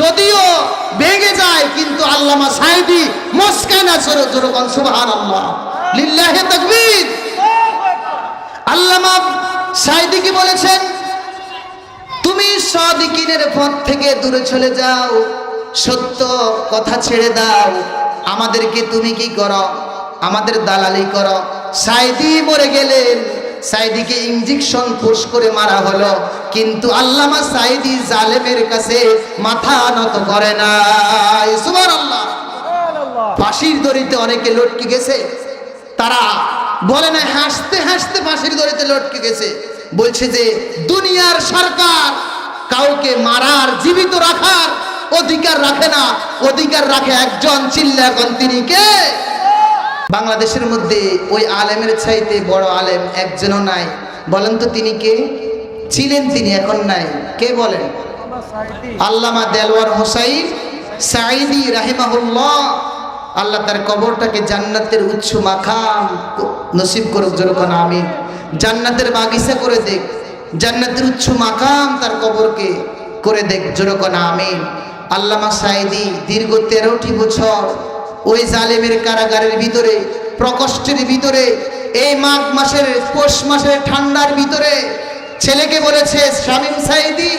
যদিও ভেঙে যায় কিন্তু আল্লামা সাঈদী মস্কে না জোরে বল সুবহানাল্লাহ, লিল্লাহি তাকবীর। আল্লামা সাঈদী কি বলেছেন? তুমি সাদিকিনের পথ থেকে দূরে চলে যাও, সত্য কথা ছেড়ে দাও, আমাদেরকে তুমি কি করো? আমাদের দালালি করো। সাঈদী মরে গেলেন, সাঈদীকে ইনজেকশন পুশ করে মারা হলো, কিন্তু আল্লামা সাঈদী জালেমের কাছে মাথা নত করে না। সুবহানাল্লাহ। ফাঁসির দড়িতে অনেকে লটকে গেছে, তারা বলে না হাসতে হাসতে ফাঁসির দড়িতে লটকে গেছে, বলছে যে দুনিয়ার সরকার কাউকে মারার জীবিত রাখার অধিকার রাখে না, অধিকার রাখে একজন। চিল্লা এখন তিনি কে? বাংলাদেশের মধ্যে ওই আলেমের চাইতে বড় আলেম একজনও নাই। বলেন তো তিনি কে ছিলেন? তিনি এখন নাই। কে বলেন? আল্লামা দেলওয়ার হোসাইন সাঈদী রাহিমাহুল্লাহ। আল্লাহ তার কবরটাকে জান্নাতের উচ্চ মাকাম নসিব করুক, যেরকম আমিন। জান্নাতের বাগিচা করে দেখ, জান্নাতের উচ্চ মাকাম তার কবরকে করে দেখ, যেরকম আমিন। আল্লামা সাঈদী দীর্ঘ 13টি বছর ওই জালেমের কারাগারের ভিতরে, প্রকোষ্ঠের ভিতরে, এই মাঘ মাসের পৌষ মাসের ঠান্ডার ভিতরে ছেলেকে বলেছে, শামীম সাঈদী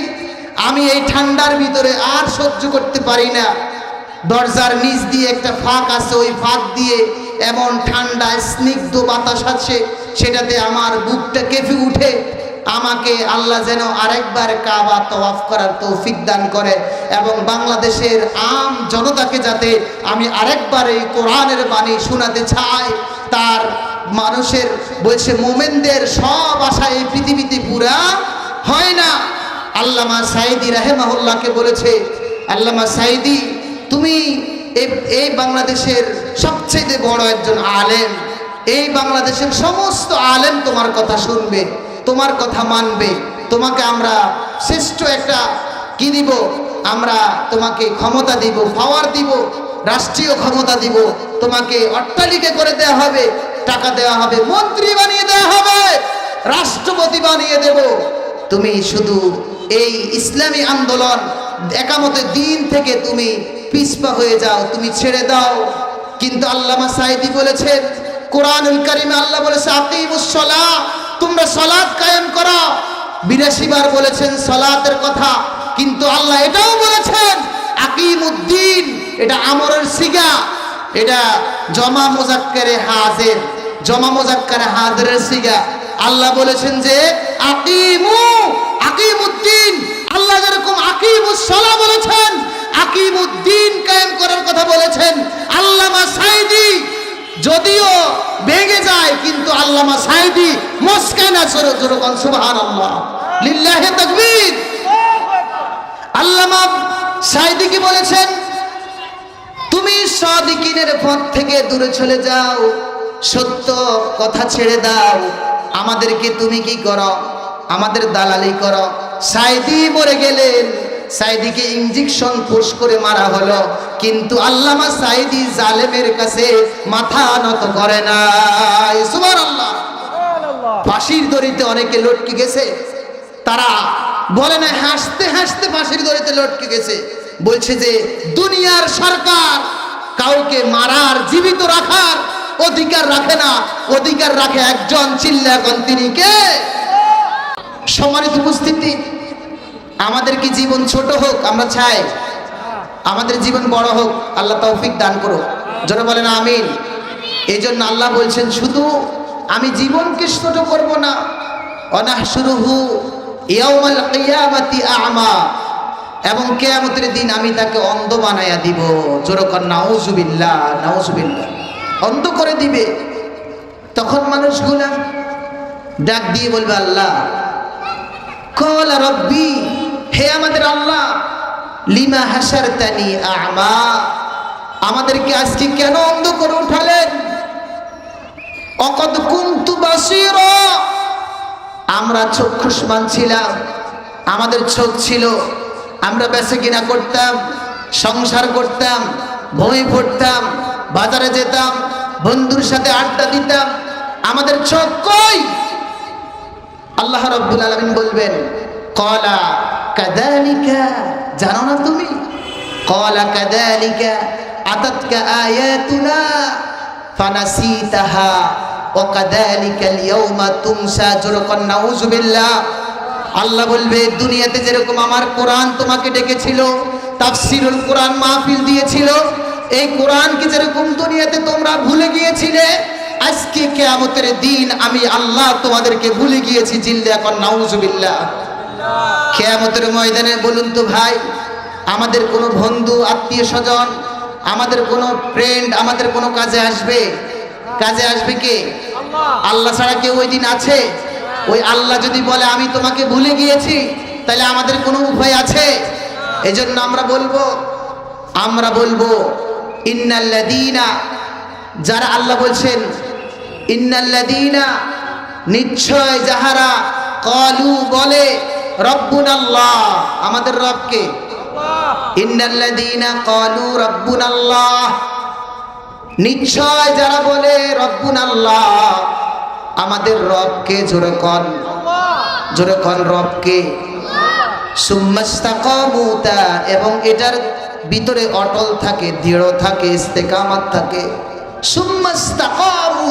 আমি এই ঠান্ডার ভিতরে আর সহ্য করতে পারি না, দরজার নিচ দিয়ে একটা ফাঁক আছে, ওই ফাঁক দিয়ে এমন ঠান্ডা স্নিগ্ধ বাতাস আছে, সেটাতে আমার বুকটা কেঁপে উঠে, আমাকে আল্লাহ যেন আরেকবার কাবা তওয়াফ করার তৌফিক দান করে, এবং বাংলাদেশের আম জনতাকে যাতে আমি আরেকবার এই কোরআনের বাণী শোনাতে চাই। তার মানুষের বলছে মোমেনদের সব আশা এই পৃথিবীতে পুরা হয় না। আল্লামা সাঈদী রাহিমাহুল্লাহকে বলেছে, আল্লামা সাঈদী তুমি এই বাংলাদেশের সবচেয়ে বড় একজন আলেম, এই বাংলাদেশের সমস্ত আলেম তোমার কথা শুনবে, তোমার কথা মানবে, তোমাকে আমরা শ্রেষ্ঠ একটা কি দিব? আমরা তোমাকে ক্ষমতা দিব, পাওয়ার দিব, রাষ্ট্রীয় ক্ষমতা দিব, তোমাকে অট্টালিকা করে দেওয়া হবে, টাকা দেওয়া হবে, মন্ত্রী বানিয়ে দেওয়া হবে, রাষ্ট্রপতি বানিয়ে দেব। তুমি শুধু এই ইসলামী আন্দোলন একামতে দিন থেকে তুমি পিছপা হয়ে যাও, তুমি ছেড়ে দাও। কিন্তু আল্লামা সাঈদী বলেছেন, কোরআনুল কারীমে আল্লাহ বলেছে আকিমুস সালাহ, তোমরা সালাত কায়েম করো। 82 বার বলেছেন সালাতের কথা, কিন্তু আল্লাহ এটাও বলেছেন আকিমুদ্দিন। এটা আমরের সিগা, এটা জমা মুজাক্কারে হাজির, জমা মুজাক্কারে হাজিরের সিগা। আল্লাহ বলেছেন যে আকিমুদ্দিন। আল্লাহ যেরকম আকিমুস সালাহ বলেছেন, আকিমুদ্দিন কায়েম করার কথা বলেছেন। আল্লামা সাঈদী যদিও ভেঙে যায় কিন্তু আল্লামা সাঈদী মস্কে না জোরে বল সুবহানাল্লাহ, লিল্লাহি তাকবীর। আল্লামা সাঈদী কি বলেছেন? তুমি সাদিকিনের পথ থেকে দূরে চলে যাও, সত্য কথা ছেড়ে দাও, আমাদেরকে তুমি কি করো? আমাদের দালালি করো। সাঈদী মরে গেলেন, সাঈদীকে ইনজেকশন পুশ করে মারা হলো, কিন্তু আল্লামা সাঈদী জালেমের কাছে মাথা নত করে না। সুবহানাল্লাহ। ফাঁসির দড়িতে অনেকে লটকে গেছে, তারা বলে না হাসতে হাসতে ফাঁসির দড়িতে লটকে গেছে, বলছে যে দুনিয়ার সরকার কাউকে মারার জীবিত রাখার অধিকার রাখে না, অধিকার রাখে একজন। চিল্লা এখন তিনি কে? সম্মানিত উপস্থিতি, আমাদের কি জীবন ছোট হোক? আমরা চাই আমাদের জীবন বড় হোক, আল্লাহ তৌফিক দান করুক, যারা বলেন আমিন। এই জন্য আল্লাহ বলছেন শুধু আমি জীবনকে ছোট করব না, অনাহশুরুহু ইয়াউমাল কিয়ামাতি আ'মা, এবং কিয়ামতের দিন আমি তাকে অন্ধ বানায়া দিব। জোরকর নাউজুবিল্লাহ, নাউজুবিল্লাহ, অন্ধ করে দিবে। তখন মানুষগুলা ডাক দিয়ে বলবে আল্লাহ, ক্বালা রাব্বি, হে আমাদের আল্লাহ, লিমা হাসারতানি আ'মা, আমাদেরকে আজকে কেন অন্ধ করে উঠালেন? অকদ কুনতু বাসীরা, আমরা চক্ষুষ্মান ছিলাম, আমাদের চোখ ছিল, আমরা বেচাকেনা করতাম, সংসার করতাম, বই পড়তাম, বাজারে যেতাম, বন্ধুর সাথে আড্ডা দিতাম, আমাদের চোখ কই? আল্লাহ রাব্বুল আলামিন বলবেন, ক্বালা কাযালিকা, জানো না তুমি ক্বালা কাযালিকা আতাতকা আয়াতুনা ফানাসিতাহা ওয়া কাযালিকাল ইয়াউমা তুনসা। যখন নাউযুবিল্লাহ। আল্লাহ বলবে দুনিয়াতে যেরকম আমার কোরআন তোমাকে ডেকেছিল, তাফসীরুল কোরআন মাহফিল দিয়েছিল, এই কোরআনকে যেরকম দুনিয়াতে তোমরা ভুলে গিয়েছিলে, আজকে কিয়ামতের দিন আমি আল্লাহ তোমাদেরকে ভুলে গিয়েছি। জিল্লা এখন নাউযুবিল্লাহ। কিয়ামতের ময়দানে বলুন তো ভাই, আমাদের কোনো বন্ধু আত্মীয় স্বজন, আমাদের কোনো ফ্রেন্ড আমাদের কোনো কাজে আসবে? কাজে আসবে কে? আল্লাহ ছাড়া কেউ ওই দিন আছে? ওই আল্লাহ যদি বলে আমি তোমাকে ভুলে গিয়েছি, তাহলে আমাদের কোনো উপায় আছে? এজন্য আমরা বলবো ইন্নাল্লাযীনা, যারা আল্লাহ বলছেন ইন্নাল্লাযীনা, নিশ্চয় যাহারা ক্বালু বলে রব্বুনাল্লাহ, আমাদের রবকে, ইন্নাল্লাযীনা ক্বালু রব্বুনাল্লাহ, নিশ্চয় যারা বলে রব্বুনাল্লাহ, আমাদের রবকে, জোরে কোন রবকে, সুম্মাস্তাকামু, এবং এটার ভিতরে অটল থাকে, দৃঢ় থাকে, ইস্তেকামত থাকে। সুম্মাস্তাকামু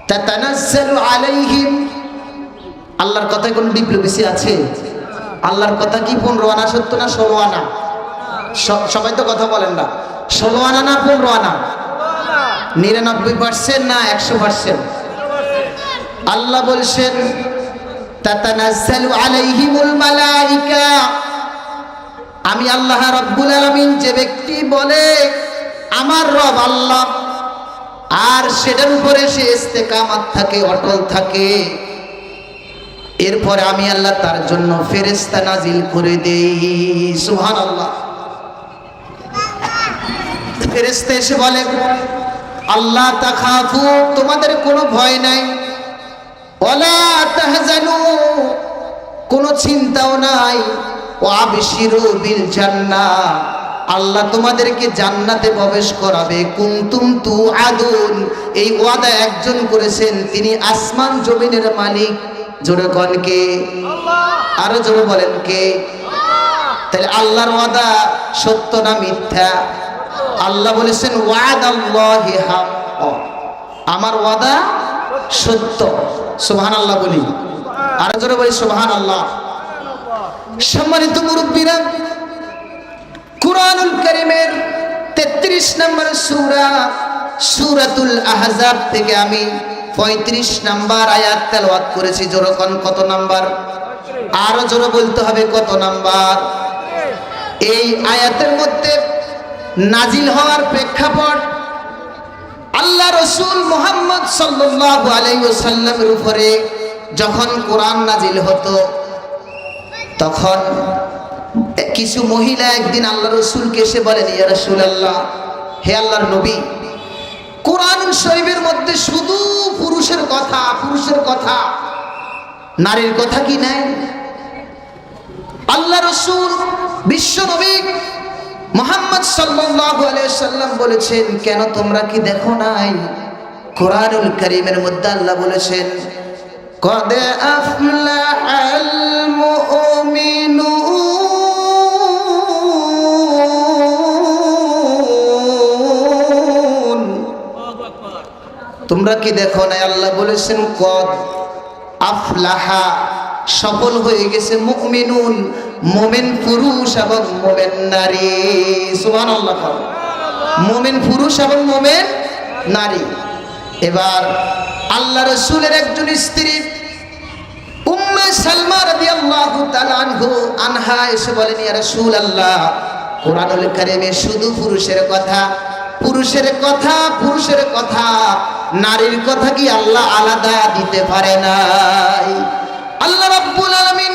তাতানাজ্জালু আলাইহিম, আল্লাহর কথায় কোন বিপ্লবী আছে? আল্লাহর কথা কি 15 আনা সত্য না 16 আনা? সবাই তো কথা বলেন না। 16 আনা না 15 আনা? 99% না 100%? আল্লাহ বলছেন তাতানাজ্জালু আলাইহিমুল মালাইকা, আমি আল্লাহ রাব্বুল আলামিন যে ব্যক্তি বলে আমার রব আল্লাহ, আর সেটার উপরে সে ইস্তেকামত থাকে, অটল থাকে, এরপরে আমি আল্লাহ তার জন্য ফেরেশতা নাজিল করে দেই। সুবহানাল্লাহ। ফেরেশতা এসে বলে আল্লাহ তাখাফু, তোমাদের কোনো ভয় নাই, ওয়ালা তাহজানু, কোনো চিন্তাও নাই, ওয়া আবশিরু বিল জান্নাহ, আল্লাহ তোমাদেরকে জান্নাতে প্রবেশ করাবে। কুনতুম তুআদুন, এই ওয়াদা একজন করেছেন, তিনি আসমান জমিনের মালিক। জোরে কোন কে? আল্লাহ। আরো জোরে বলেন কে? তাহলে আল্লাহর ওয়াদা সত্য না মিথ্যা? আল্লাহ বলেছেন ওয়াদাল্লাহি হক, আমার ওয়াদা সত্য। সুবহানাল্লাহ বলি, আরো জোরে বলি সুবহানাল্লাহ। সম্মানিত মুরব্বিরা, কুরআনুল কারীমের 33 নম্বর সূরা সূরাতুল আহজাব থেকে আমি 35 নাম্বার আয়াত তেলাওয়াত করেছি। জোরে কোন কত নাম্বার? আরো জোরে বলতে হবে কত নাম্বার? এই আয়াতের মধ্যে নাজিল হওয়ার প্রেক্ষাপট, আল্লাহ রাসূল মুহাম্মদ সাল্লাল্লাহু আলাইহি ওয়াসাল্লামের উপরে যখন কোরআন নাজিল হতো, তখন কিছু মহিলা একদিন আল্লাহ রাসূলকে এসে বলেন, ইয়া রাসূলুল্লাহ, হে আল্লাহর নবী, কোরআন শরীফের মধ্যে শুধু পুরুষের কথা, নারীর কথা কি নাই? আল্লাহ রাসূল বিশ্ব নবী মুহাম্মদ সাল্লাল্লাহু আলাইহি ওয়াসাল্লাম বলেছেন, কেন তোমরা কি দেখো নাই? কোরআনুল কারীমের মধ্যে আল্লাহ বলেছেন, কদ আফলাহাল মুমিনুন, তোমরা কি দেখো নাই? আল্লাহ বলেছেন কদ আফলাহা, সফল হয়ে গেছে, মুমিনুন, মুমিন পুরুষ এবং মুমিন নারী। সুবহানাল্লাহ। মুমিন পুরুষ এবং মুমিন নারী। এবার আল্লাহ রাসূলের একজন স্ত্রী উম্মে সালমা রাদিয়াল্লাহু তাআলা আনহা এসে বলেন, ইয়া রাসূলুল্লাহ, কোরআনুল কারীমে শুধু পুরুষের কথা, নারীর কথা কি আল্লাহ আলাদা দিতে পারে নাই? আল্লাহ রাব্বুল আলামিন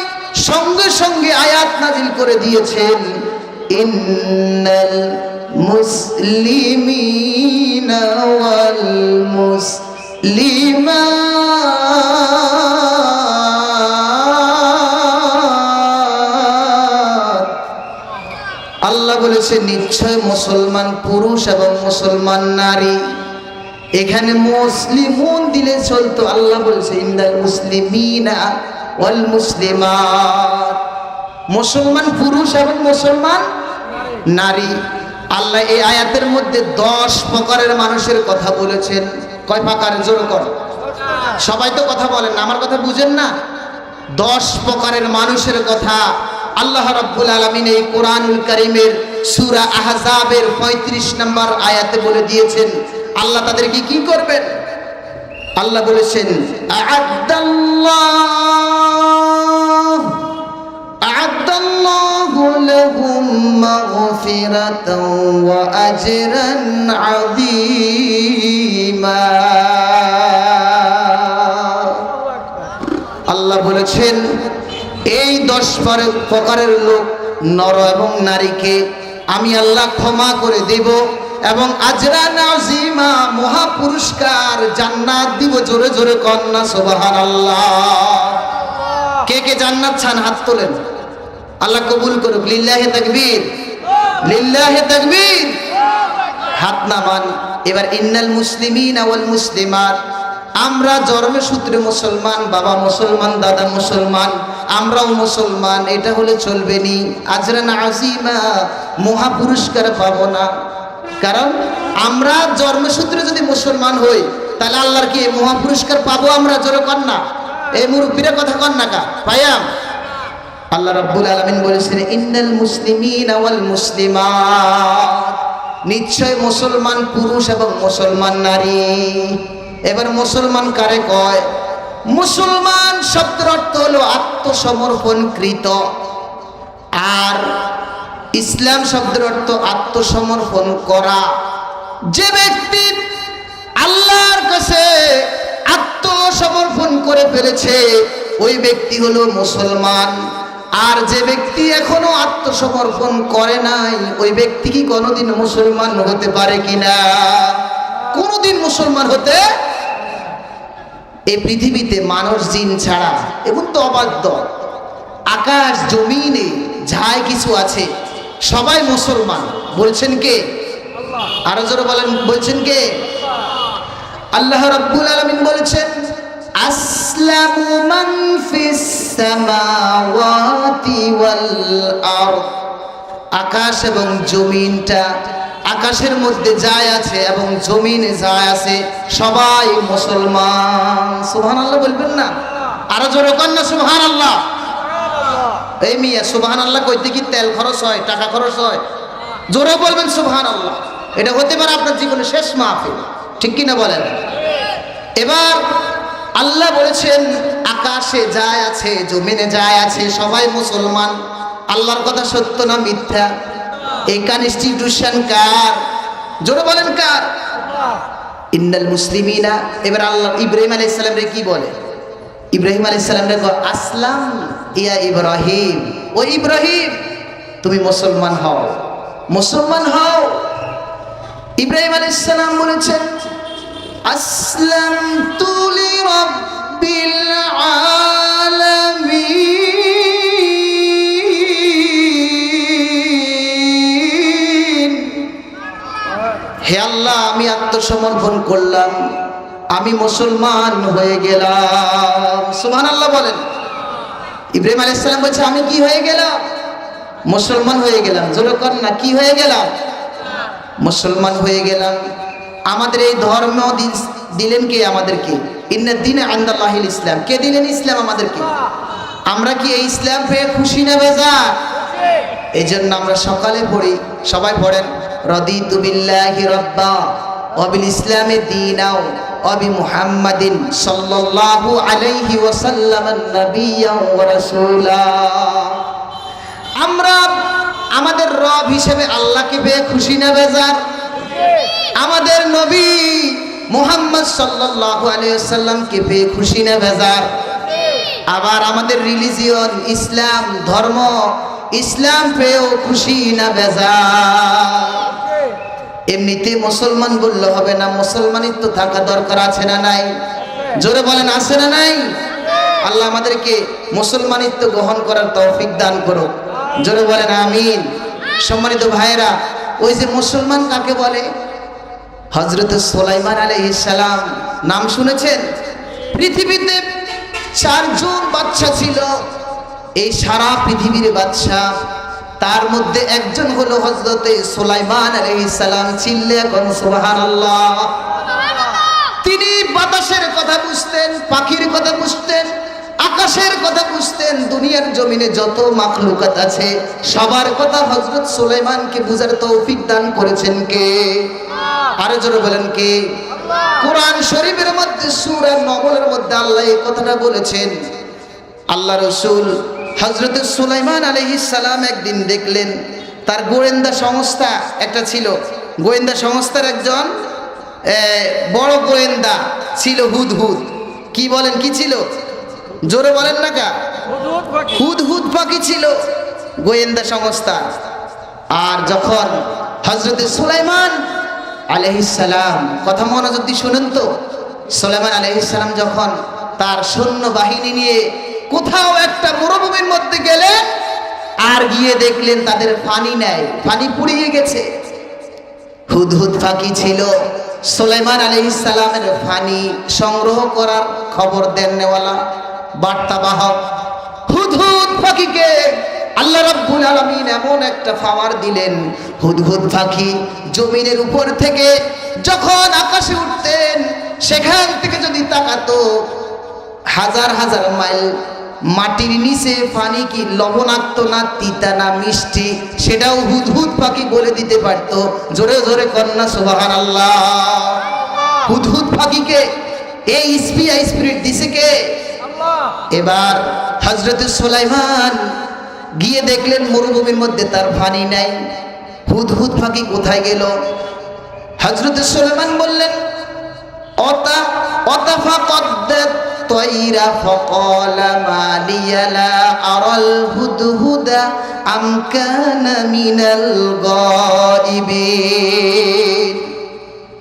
সঙ্গে সঙ্গে আয়াত নাজিল করে দিয়েছেন, ইন্নাল মুসলিমিনা ওয়াল মুসলিমাত, আল্লাহ বলেছে নিশ্চয় মুসলমান পুরুষ এবং মুসলমান নারী। এখানে মুসলিমুন দিলে চলতো, আল্লাহ বলেছে ইন্নাল মুসলিমিনা ওয়াল মুসলিমাত, মুসলমান পুরুষ এবং মুসলমান নারী। আল্লাহ এই আয়াতের মধ্যে 10 প্রকারের মানুষের কথা বলেছেন। কয় প্রকারের? জোর কর, সবাই তো কথা বলেন না, আমার কথা বুঝেন না। 10 প্রকারের মানুষের কথা আল্লাহ রাব্বুল আলামিন এই কোরআনুল কারীমের সূরা আহজাবের 35 নম্বর আয়াতে বলে দিয়েছেন। আল্লাহ তাদেরকে কি করবেন? আল্লাহ বলেছেন আ'আদ্দাল্লাহু লাহুম মাগফিরাতাও ওয়া আজরান আযীমা। আল্লাহ বলেছেন এই 10 প্রকারের লোক নর এবং নারীকে আমি আল্লাহ ক্ষমা করে দেব এবং আজরান আযীমা, মহা পুরস্কার জান্নাত দিব। জোরে জোরে কন্না সুবহানাল্লাহ। কে কে জান্নাত চান? হাত তোলেন, আল্লাহ কবুল করুক। লিল্লাহি তাকবীর, লিল্লাহি তাকবীর। হাত নামান। এবার ইন্নাল মুসলিমিনা ওয়াল মুসলিমাত, আমরা জন্মের সূত্রে মুসলমান, বাবা মুসলমান, দাদা মুসলমান, আমরাও মুসলমান, এটা হলে চলবে নি। আজরান আযীমা, মহা পুরস্কার পাবো না। কারণ আমরা জন্মসূত্রে যদি মুসলমান হই তাহলে আল্লাহর কি মহা পুরস্কার পাবো আমরা? জোরে কর না, এই মুরব্বীরা কথা কর না কা পাইয়াম। আল্লাহ রাব্বুল আলামিন বলেছেন ইন্নাল মুসলিমিনা ওয়াল মুসলিমাত, নিশ্চয় মুসলমান পুরুষ এবং মুসলমান নারী। এবার মুসলমান কারে কয়? মুসলমান শব্দের অর্থ হলো আত্মসমর্পণকৃত, আর ইসলাম শব্দের অর্থ আত্মসমর্পণ করা। যে ব্যক্তি আল্লাহর কাছে আত্মসমর্পণ করে ফেলেছে ওই ব্যক্তি হলো মুসলমান। আর যে ব্যক্তি এখনো আত্মসমর্পণ করে নাই ওই ব্যক্তি কি কোনোদিন মুসলমান হতে পারে কিনা? কোনোদিন মুসলমান হতে। এই পৃথিবীতে মানুষ জিন ছাড়া এবং তো অবাধ্য, আকাশ জমিনে যাই কিছু আছে সবাই মুসলমান। বলছেন কে? আরো জোরে বলেন, বলছেন কে? আল্লাহ রাব্বুল আলামিন বলেছেন আসলামু মান ফিস সামাওয়াতি ওয়াল আরদ, আকাশ এবং জমিনটা, আকাশের মধ্যে যাই আছে এবং জমিনে যাই আছে সবাই মুসলমান। সুবহানাল্লাহ বলবেন না? আরো জোরে কর না সুবহানাল্লাহ। এই মিয়া সুবহানাল্লাহ কইতে কি তেল খরচ হয়, টাকা খরচ হয়? জোরে বলবেন সুবহানাল্লাহ। এটা হতে পারে আপনার জীবনের শেষ মাহফিল, ঠিক কিনা বলেন? এবার আল্লাহ বলেছেন আকাশে যায় আছে জমিনে যায় আছে সবাই মুসলমান। আল্লাহর কথা সত্য না মিথ্যা? এই কনস্টিটিউশন কার? জোরে বলেন কার? ইন্নাল মুসলিমিনা। এবার আল্লাহ ইব্রাহিম আলাইহিস সালাম রে কি বলে? ইব্রাহিম আলাইহিস সালাম রে কয় আসলাম ইয়া ইব্রাহিম, ও ইব্রাহিম তুমি মুসলমান হও, মুসলমান হও। ইব্রাহিম আলাইহিস সালাম বলেছেন আসলামতু লিরাব্বিল আলামিন, হে আল্লাহ আমি আত্মসমর্পণ করলাম, আমি মুসলমান হয়ে গেলাম। সুবহানাল্লাহ বলেন। ইব্রাহিম আলাইহিস সালাম বলছে আমি কি হয়ে গেলাম? মুসলমান হয়ে গেলাম। জোরে কর না, কি হয়ে গেলাম? মুসলমান হয়ে গেলাম। আমাদের এই ধর্ম দিলেন কে আমাদেরকে? ইন্নাদ দীনা ইনদাল্লাহিল ইসলাম। কে দিলেন ইসলাম আমাদেরকে? আমরা কি এই ইসলাম পেয়ে খুশি না বেজার? এই জন্য আমরা সকালে পড়ি, সবাই পড়েন রাদিতু বিল্লাহি রাব্বা ওয়া বিল ইসলামি দীনা ওয়া বি মুহাম্মাদিন সাল্লাল্লাহু আলাইহি ওয়াসাল্লাম নাবিয়্যা ওয়া রাসূলা। আমরা আমাদের রব হিসেবে আল্লাহকে পেয়ে খুশি না বেজার? আমাদের নবী মুহাম্মদ সাল্লাল্লাহু আলাইহি ওয়াসাল্লামকে পেয়ে খুশি না বেজার? আবার আমাদের রিলিজিয়ন ইসলাম, ধর্ম ইসলাম পেয়েও খুশি না বেজার? এমনিতে মুসলমান বললে হবে না, মুসলমানিত্ব থাকা দরকার আছে না নাই? জোরে বলেন আছে না নাই? আল্লাহ আমাদেরকে মুসলমানিত্ব গ্রহণ করার তৌফিক দান করুক। জোরে বলেন আমিন। সম্মানিত ভাইরা, ওই যে মুসলমান কাকে বলে? হযরত সুলাইমান আলাইহিস সালাম নাম শুনেছেন? পৃথিবীতে 4 জন বাদশা ছিল। এই সারা পৃথিবীর বাদশা তার মধ্যে একজন হলো হযরতে সুলাইমান আলাইহিস সালাম। চিল্লে এখন সুবহানাল্লাহ। তিনি বাতাসের কথা বুঝতেন, পাখির কথা বুঝতেন, আকাশের কথা বুঝতেন, দুনিয়ার জমিনে যত মাখলুকাত আছে সবার কথা হযরত সুলাইমানকে বুঝার তৌফিক দান করেছেন কে? আরো জোরে বলেন কে? কোরআন শরীফের মধ্যে সূরা নমলের মধ্যে আল্লাহ এই কথাটা বলেছেন। আল্লাহ রাসূল হযরত সুলাইমান আলাইহিস সালাম একদিন দেখলেন তার গোয়েন্দা সংস্থা একটা ছিল, গোয়েন্দা সংস্থার একজন বড় গোয়েন্দা ছিল হুদহুদ। কি বলেন কি ছিল? জোরে বলেন না কা? হুদহুদ পাখি ছিল গোয়েন্দা সংস্থা। আর যখন হযরত সুলাইমান আলাইহিস সালাম, কথা মনোযোগ দিয়ে শুনুন তো, সুলাইমান আলাইহিস সালাম যখন তার সৈন্য বাহিনী নিয়ে কোথাও একটা মরুভূমির মধ্যে গেলেন আর গিয়ে দেখলেন তাদের পানি নাই, পানি পুড়িয়ে গেছে। হুদহুদ পাখি ছিল সুলাইমান আলাইহিস সালামের পানি সংগ্রহ করার খবর দেননেওয়ালা, বার্তাবাহক। হুদহুদ পাখিকে আল্লাহ রাব্বুল আলামিন এমন একটা পাওয়ার দিলেন, হুদহুদ পাখি জমিনের উপর থেকে যখন আকাশে উঠতেন সেখান থেকে যদি তাকাতো হাজার হাজার মাইল মাটির নিচে পানি কি লবণাক্ত না তিতা না মিষ্টি সেটাও হুদহুদ পাখি বলে দিতে পারত। জোরে জোরে কন্যা সুবহানাল্লাহ। হুদহুদ পাখিকে এই স্পিরিট দিছে কে? এবার হযরত সুলাইমান গিয়ে দেখলেন মরুভূমির মধ্যে তার পানি নাই। হুদহুদ পাখি কোথায় গেল? হযরত সুলাইমান বললেন অতাফাকাদ্দাত তয়রা ফাকালা মালিয়া লা আরাল হুদহুদা আম কানা মিনাল গায়িবিন।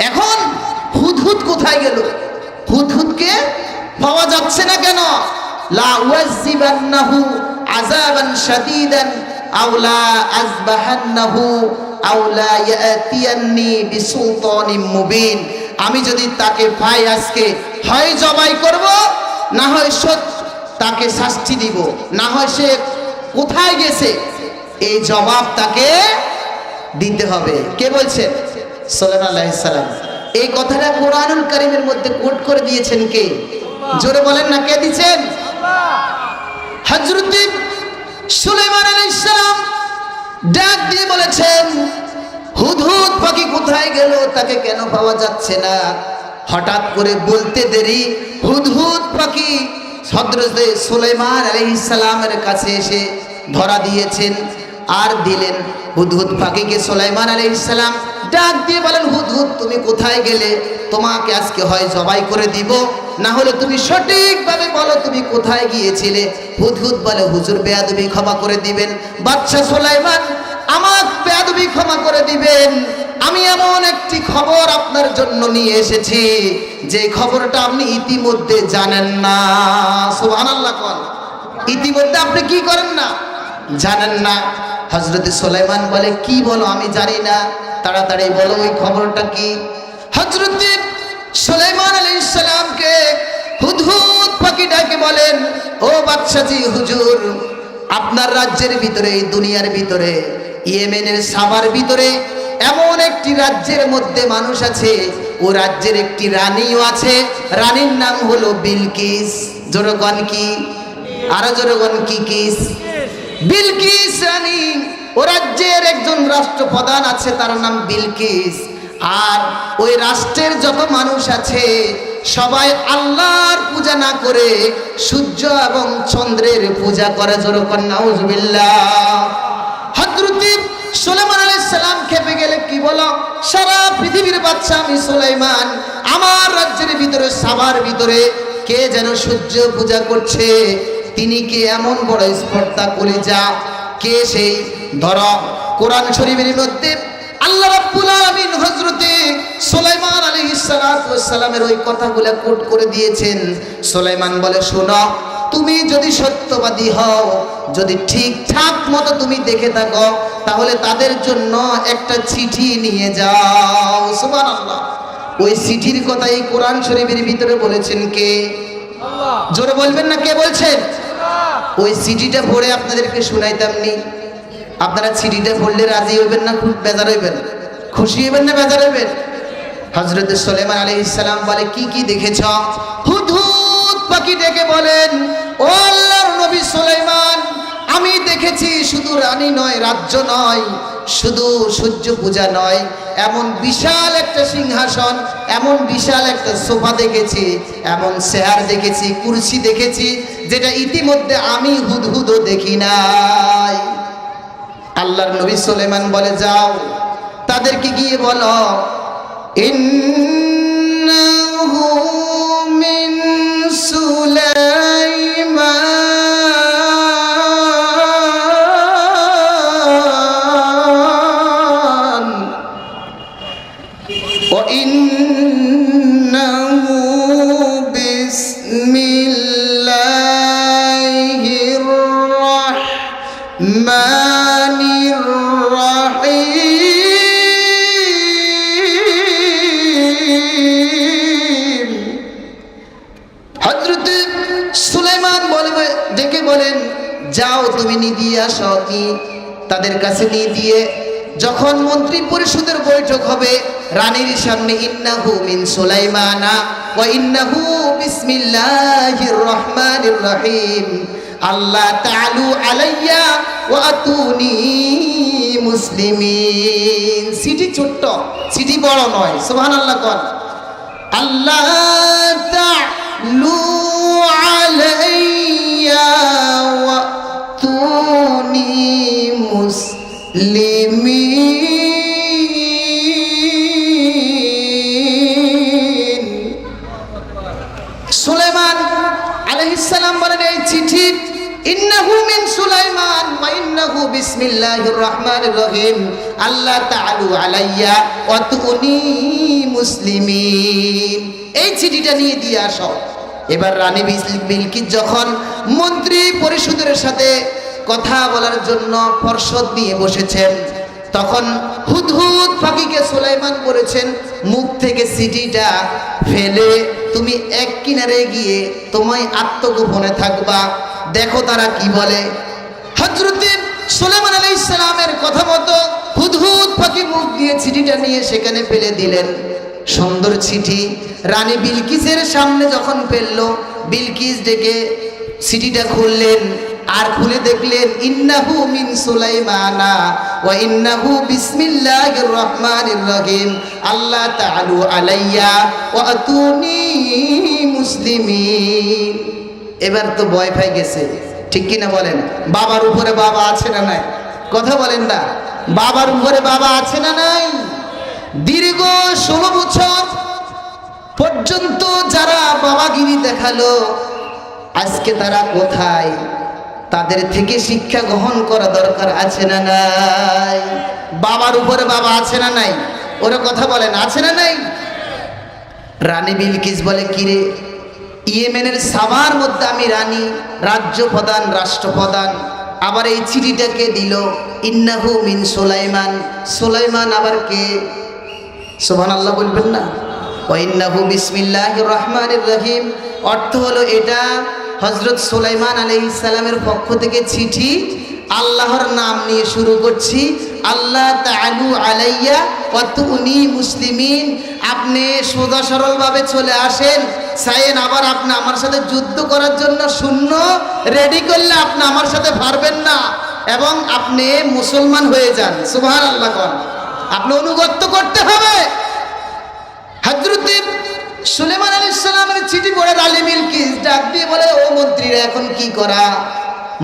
এখন হুদহুদ কোথায় গেল? হুদহুদকে পাওয়া যাচ্ছে না কেন? লা ওয়াজিবান্নাহু আযাবান শাদীদান আও লা আযবাহান্নাহু আও লা ইয়াতিয়ান্নি বিসুলতানিম মুবিন। আমি যদি তাকে পাই আজকে হয় জবাই করব, না হয় তাকে শাস্তি দিব, না হয় সে কোথায় গেছে এই জবাব তাকে দিতে হবে। কে বলছেন? সুলাইমান আলাইহিস সালাম। এই কথাটা কোরআনুল কারীমের মধ্যে কোট করে দিয়েছেন কে? জোরে বলেন না, কে দিয়েছেন? হযরত সুলাইমান আলাইহিস সালাম ডাক দিয়ে বলেছেন হুদহুদ পাখি কোথায় গেল, তাকে কেন পাওয়া যাচ্ছে না? হঠাৎ করে বলতে দেরি হুদহুদ পাখি হযরত সুলাইমান আলাইহিস সালামের কাছে এসে ধরা দিয়েছেন আর দিলেন। হুদহুদ পাখিকে সুলাইমান আলাইহিস সালাম ডাক দিয়ে বলেন, হুদহুদ তুমি কোথায় গেলে? তোমাকে আজকে হয় জবাই করে দিব, না হলে তুমি সঠিকভাবে বলো তুমি কোথায় গিয়েছিলে। হুদহুদ বলে, হুজুর বেয়াদবি ক্ষমা করে দিবেন। বাদশা সুলাইমান, আমার বেয়াদবি ক্ষমা করে দিবেন, আমি এমন একটি খবর আপনার জন্য নিয়ে এসেছি যে খবরটা আপনি ইতিমধ্যে জানেন না। সুবহানাল্লাহ কোন? ইতিমধ্যে আপনি কি করেন না? জানেন না। হযরত সুলাইমান বলে, কি বলো? আমি জানি না, তাড়াতাড়ি বলো ওই খবরটা কি। হযরত সুলাইমান আলাইহিস সালামকে হুদহুদ পাখি ডাকে বলেন, ও বাদশাজি হুজুর, আপনার রাজ্যের ভিতরে, এই দুনিয়ার ভিতরে, ইয়েমেনের সাবার ভিতরে এমন একটি রাজ্যের মধ্যে মানুষ আছে, ও রাজ্যের একটি রানীও আছে, রানীর নাম হলো বিলকিস। জোরগণ কি? আরো জোরগণ কি? কিস বিলকিস রানী। ও রাজ্যের একজন রাষ্ট্রপ্রধান আছে, তার নাম বিলকিস। আর ওই রাষ্ট্রের যত মানুষ আছে সবাই আল্লাহর পূজা না করে সূর্য এবং চন্দ্রের পূজা করে। জোরগণ নাউজুবিল্লাহ। হযরত সুলাইমান আলাইহিস সালাম খেপে গেলে, কি বলো? সারা পৃথিবীর বাদশা আমি সুলাইমান, আমার রাজ্যের ভিতরে সাবার ভিতরে কে যেন সূর্য পূজা করছে। তিনি কি এমন বড় স্পর্ধা কলিজা? কে সেই? ধরো কোরআন শরীফের মধ্যে আল্লাহ রাব্বুল আলামিন হযরত সুলাইমান আলাইহিস সালামের ওই কথাগুলো কোট করে দিয়েছেন। সুলাইমান বলে, শোনো, তুমি যদি সত্যবাদী হও, যদি ঠিকঠাক মতো তুমি দেখে থাকো, তাহলে তাদের জন্য একটা চিঠি নিয়ে যাও। সুবহানাল্লাহ। ওই চিঠির কথা এই কোরআন শরীফের ভিতরে বলেছেন কে? আল্লাহ। জোরে বলবেন না, কে বলছেন? ওই চিঠিটা পড়ে আপনাদেরকে শোনাইতাম নি। আপনারা চিঠিটা পড়লে রাজি হইবেন না খুব বেজার হইবেন? খুশি হইবেন না বেজার হইবেন? হযরত সুলাইমান আলাইহিস সালাম বলে কি কি দেখেছ? হুদহুদ পাখি ডেকে বলেন, ও আল্লাহর নবী সুলাইমান, আমি দেখেছি শুধু রানী নয়, রাজ্য নয়, শুধু সূর্য পূজা নয়, এমন বিশাল একটা সিংহাসন, এমন বিশাল একটা সোফা দেখেছি, এমন চেয়ার দেখেছি, কুরসি দেখেছি, যেটা ইতিমধ্যে আমি হুদহুদও দেখি নাই। আল্লাহর নবী সুলাইমান বলে, যাও তাদেরকে গিয়ে বলো, ইন্নাহু মিন সুলাইমান ওয়া ইন্নাহু বিসমিল্লাহির রাহমানির রাহিম। হযরত সুলাইমান ডেকে বলেন, যাও তুমি নিয়ে দিয়ে আসো। কি তাদের কাছে নিয়ে দিয়ে যখন মন্ত্রী পরিষদের বৈঠক হবে রানীর সামনে, ইন্নাহু মিন সুলাইমানা ওয়া ইন্নাহু বিসমিল্লাহির রহমানির রহিম, আল্লাহ তাআলু আলাইয়া ওয়া আতুনি মুসলিমিন। সিটি ছোট্ট, সিটি বড় নয়, সুবহানাল্লাহ কোন। আল্লাহ তাআলু আলাইয়া ওয়া আতুনি মুসলিমিন। সুলাইমান আলাইহিস সালাম বলেন, এই চিঠি ইন্নাহু মিন সুলাইমান ওয়া ইন্নাহু বিসমিল্লাহির রহমানির রহিম, আল্লাহ তাআলু আলাইয়া ওয়া আতুনি মুসলিমিন। এই চিঠিটা নিয়ে দিয়ে আসো। এবার রানী বিলকিস যখন মন্ত্রী পরিষদের সাথে কথা বলার জন্য পর্ষদ নিয়ে বসেছেন, তখন হুদহুদ পাখিকে সুলাইমান বলেছেন, মুখ থেকে চিঠিটা ফেলে তুমি এক কিনারে গিয়ে তোমায় আত্মগোপনে থাকবা, দেখো তারা কি বলে। হযরত সুলাইমান আলাইহিস সালামের কথা মতো হুদহুদ পাখি মুখ দিয়ে চিঠিটা নিয়ে সেখানে ফেলে দিলেন। সুন্দর চিঠি রানী বিলকিসের সামনে যখন ফেললো, বিলকিস ডেকে চিঠিটা খুললেন, আর খুলে দেখলেন, ইন্নাহু মিন সুলাইমানা ওয়া ইন্নাহু বিসমিল্লাহির রহমানির রহিম, আল্লাহ তাআলু আলাইয়া ওয়া আতুনি মুসলিমিন। এবার তো ভয় পেয়ে গেছে, ঠিক কি না বলেন? বাবার উপরে বাবা আছে না নাই? কথা বলেন না, বাবার উপরে বাবা আছে না নাই? দীর্ঘ 16 বছর পর্যন্ত যারা বাবাগিরি দেখালো, আজকে তারা কোথায়? তাদের থেকে শিক্ষা গ্রহণ করা দরকার আছে না নাই? বাবার উপরে বাবা আছে না নাই? ওরা কথা বলেন, আছে না নাই? রানী বিলকিস বলে, কিরে, ইয়েমেনের সাবার মধ্যে আমি রানী, রাজ্য প্রধান, রাষ্ট্রপ্রধান, আবার এই চিঠিটাকে দিল ইন্নাহু মিন সুলাইমান। সুলাইমান আবার কে? সুবহানাল্লাহ বলবেন না? ওয়া ইন্নাহু বিসমিল্লাহির রহমানির রহিম, অর্থ হলো এটা হযরত সুলাইমান আলাইহিস সালামের পক্ষ থেকে চিঠি, আল্লাহর নাম নিয়ে শুরু করছি, আল্লাহ তাআলু আলাইয়া ওয়া আতুনি মুসলিমিন। আপনি সোজা সরলভাবে চলে আসেন, চাইেন আবার আপনি আমার সাথে যুদ্ধ করার জন্য শূন্য রেডি করলে আপনি আমার সাথে পারবেন না, এবং আপনি মুসলমান হয়ে যান। সুবহানাল্লাহ কোন। আপনি অনুগত করতে হবে। হযরত সুলাইমান আলাইহিস সালামের চিঠি পড়ে রানী বিলকিস ডাক দিয়ে বলে, ও মন্ত্রীরা এখন কি করা?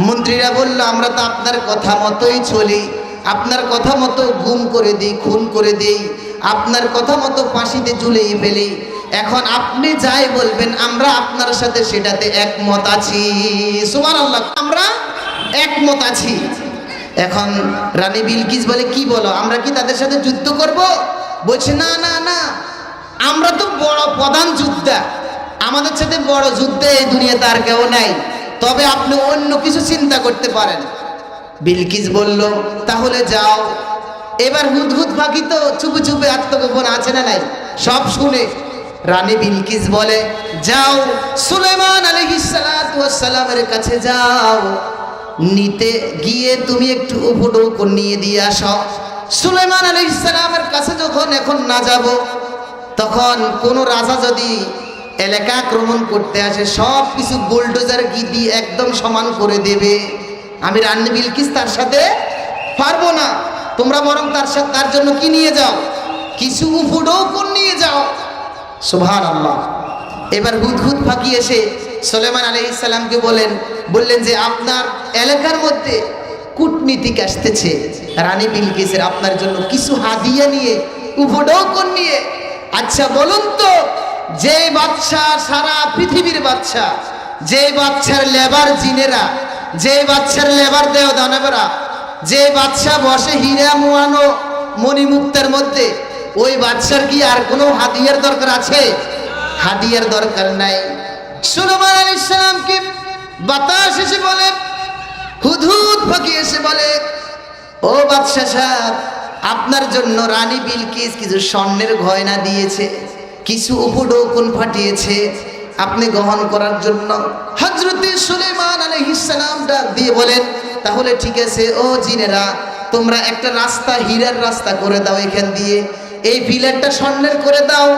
মন্ত্রীরা বলল, আমরা তো আপনার কথা মতোই চলি, আপনার কথা মতো গুম করে দিই, খুন করে দিই, আপনার কথা মতো ফাঁসিতে ঝুলিয়ে ফেলি। এখন আপনি যাই বলবেন আমরা আপনার সাথে সেটাতে একমত আছি। সুবহানাল্লাহ, আমরা একমত আছি। এখন রানী বিলকিস বলে, কি বলো, আমরা কি তাদের সাথে যুদ্ধ করব? বলছে, না না না, আমরা তো বড় প্রধান যোদ্ধা, আমাদের সাথে বড় যুদ্ধে এই দুনিয়াতে আর কেউ নাই, তবে আপনি অন্য কিছু চিন্তা করতে পারেন। বিলকিস বলল, তাহলে যাও। এবার হুদহুদ পাখি তো চুপে চুপে আত্মগোপন আছে না নাই, সব শুনে রানী বিলকিস বলে, যাও সুলাইমান আলাইহিস সালাতু ওয়াস সালামের কাছে যাও, নিতে গিয়ে তুমি একটু উপঢৌকন নিয়ে দিয়ে আসো। সুলাইমান আলাইহিস সালামের কাছে যখন এখন না যাব, তখন কোন রাজা যদি এলাকা আক্রমণ করতে আসে সব কিছু বুলডোজার দিয়ে একদম সমান করে দেবে। আমি রানী বিলকিস তার সাথে পারবো না, তোমরা বরং তার জন্য কি নিয়ে যাও, কিছু উপঢৌকন নিয়ে যাও। সুবহানাল্লাহ। এবার হুদহুদ ফাঁকি এসে সুলাইমান আলাইহিস সালামকে বললেন যে আপনার এলাকার মধ্যে কূটনীতিক আসতেছে, রানী বিলকিসের আপনার জন্য কিছু হাদিয়া নিয়ে, উপঢৌকন নিয়ে। আচ্ছা বলুন তো, যে বাদশা, সারা পৃথিবীর বাদশা, যে বাদশার লেবার জিনেরা, যে বাদশার লেবার দেও দানবেরা, যে বাদশা বসে হীরা মোয়ানো মণিমুক্তার মধ্যে, ওই বাদশার কি আর কোনো হাদিয়ার দরকার আছে? হাদিয়ার দরকার নাই। সুলাইমান আলাইহিস সালাম কি বাতাস এসে বলে, হুদহুদ ফাঁকি এসে বলে, ও বাদশা সাহেব, আপনার জন্য রানী বিলকিস কিছু স্বর্ণের গয়না দিয়েছে, কিছু উপঢৌকন পাঠিয়েছে আপনি গ্রহণ করার জন্য। হযরত সুলাইমান আলাইহিস সালাম ডাক দিয়ে বলেন, তাহলে ঠিক আছে, ও জিনেরা, তোমরা একটা রাস্তা, হীরার রাস্তা করে দাও এখান দিয়ে, এই পিলারটা স্বর্ণের করে দাও,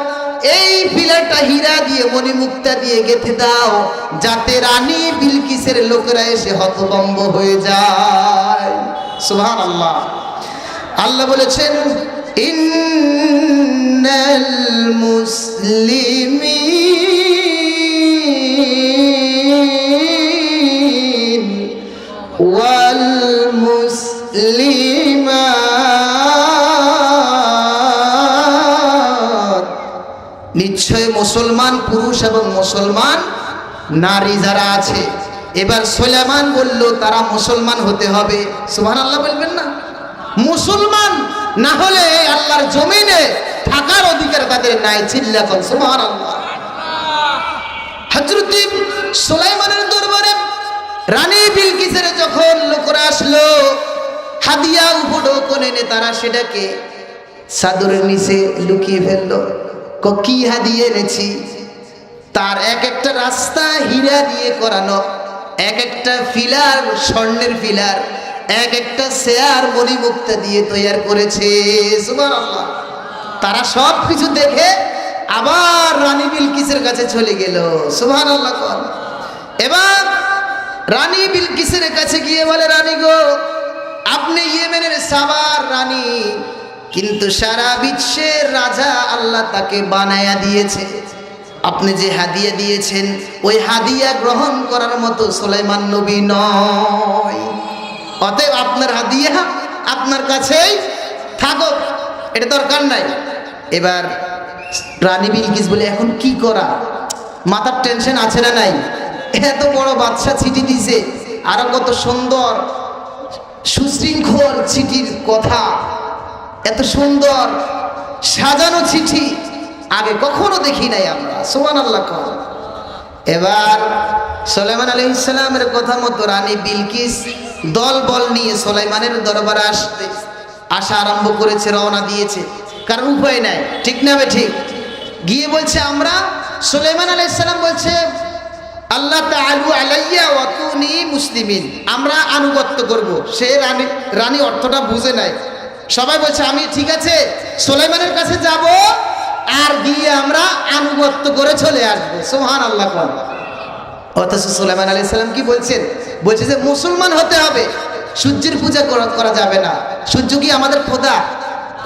এই পিলারটা হীরা দিয়ে মণিমুক্তা দিয়ে গেঁথে দাও, যাতে রানী বিলকিসের লোকেরা এসে হতভম্ব হয়ে যায়। সুবহানাল্লাহ। আল্লাহ বলেছেন, ইন্নাল মুসলিমিন ওয়াল মুসলিমাত, নিশ্চয় মুসলমান পুরুষ এবং মুসলমান নারী যারা আছে। এবার সুলাইমান বলল তারা মুসলমান হতে হবে। সুবহানাল্লাহ বলবেন না? মুসলমান না হলে আল্লাহর জমিনে থাকার অধিকার তাদের নাই। চিল্লা কর সুবহানাল্লাহ। হযরত সুলাইমানের দরবারে রানী বিলকিসের যখন লোকরা আসলো, হাদিয়া উপঢৌকন এনে তারা সেটাকে চাদরের নিচে লুকিয়ে ফেললো। কি হাদিয়া এনেছি? তার এক একটা রাস্তা হীরা দিয়ে করানো, এক একটা ফিলার স্বর্ণের ফিলার, এক একটা চেয়ার মণিমুক্তা দিয়ে তৈরি করেছে। সুবহানাল্লাহ। তারা সব কিছু দেখে আবার রানী বিলকিসের কাছে চলে গেল। সুবহানাল্লাহ। এবার রানী বিলকিসের কাছে গিয়ে বলে, রানী গো, আপনি ইয়েমেনের সাবার রানী, কিন্তু সারা বিশ্বের রাজা আল্লাহ তাকে বানায়া দিয়েছে। আপনি যে হাদিয়া দিয়েছেন, ওই হাদিয়া গ্রহণ করার মতো সুলাইমান নবী নয়। অতএব আপনার হাদিয়া আপনার কাছেই থাকুক, এটা দরকার নাই। এবার রানী বিলকিস বলে, এখন কি করা? মাথার টেনশন আছে না নাই? এত বড় বাদশা চিঠি দিছে, আরো কত সুন্দর সুশৃঙ্খল চিঠির কথা, এত সুন্দর সাজানো চিঠি আগে কখনো দেখি নাই আমরা। সুবহানাল্লাহ। এবার সুলাইমান আলাইহিস সালামের কথা মতো রানী বিলকিস দল বল নিয়ে সুলাইমানের দরবারে আসা আরম্ভ করেছে, রওনা দিয়েছে। কারণ উপায় নাই, ঠিক না বে ঠিক? গিয়ে বলছে, আমরা সুলাইমান আলাইহিস সালাম বলছে, আল্লাহ তাআলু আলাইয়া ওয়া তুনি মুসলিমিন, আমরা আনুগত্য করব। সে রানী অর্থটা বুঝে নাই। সবাই বলছে, আমি ঠিক আছে সুলাইমানের কাছে যাব, আর গিয়ে আমরা আনুগত্য করে চলে আসবো। সুবহানাল্লাহ। অথচ সুলাইমান আলাইহিস সালাম কি বলছেন? বলছে যে মুসলমান হতে হবে, সূর্যের পূজা করা যাবে না। সূর্য কি আমাদের খোদা?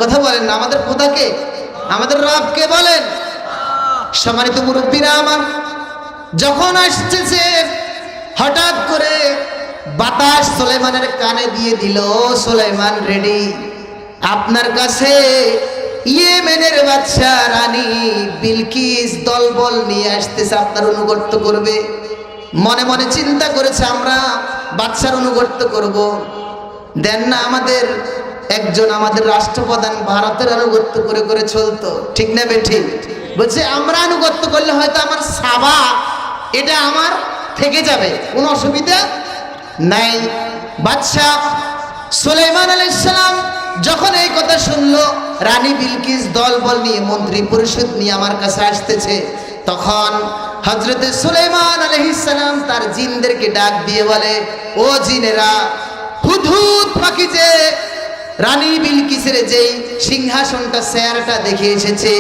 কথা বলেন না, আমাদের খোদাকে, আমাদের রবকে বলেন। সম্মানিত মুরব্বীরা আমার, যখন আসছে হঠাৎ করে বাতাস সুলাইমানের কানে দিয়ে দিল, সুলাইমান রেডি, আপনার কাছে ইয়েমেনের বাদশা রানী বিলকিস দলবল নিয়ে আসতেছে, আপনার অনুগত্য করবে। মনে মনে চিন্তা করেছে, আমরা বাদশার অনুগত্য করব। দেন না আমাদের একজন, আমাদের রাষ্ট্রপ্রধান ভারতের আনুগত্য করে করে চলতো, ঠিক না বে ঠিক? বলছে, আমরা আনুগত্য করলে হয়তো আমার সাবা এটা আমার থেকে যাবে, কোনো অসুবিধা নাই। বাদশাহ সুলাইমান আলাইহিস সালাম যখন এই কথা শুনলো, রানী বিলকিস দলবল নিয়ে, মন্ত্রী পরিষদ নিয়ে আমার কাছে আসতেছে, তখন হযরত সুলাইমান আলাইহিস সালাম তার জিনদেরকে ডাক দিয়ে বলে, ও জিনেরা, হুদহুদ পাখি যে রানী বিলকিসের যেই সিংহাসনটা চেয়ারটা দেখে এসেছে,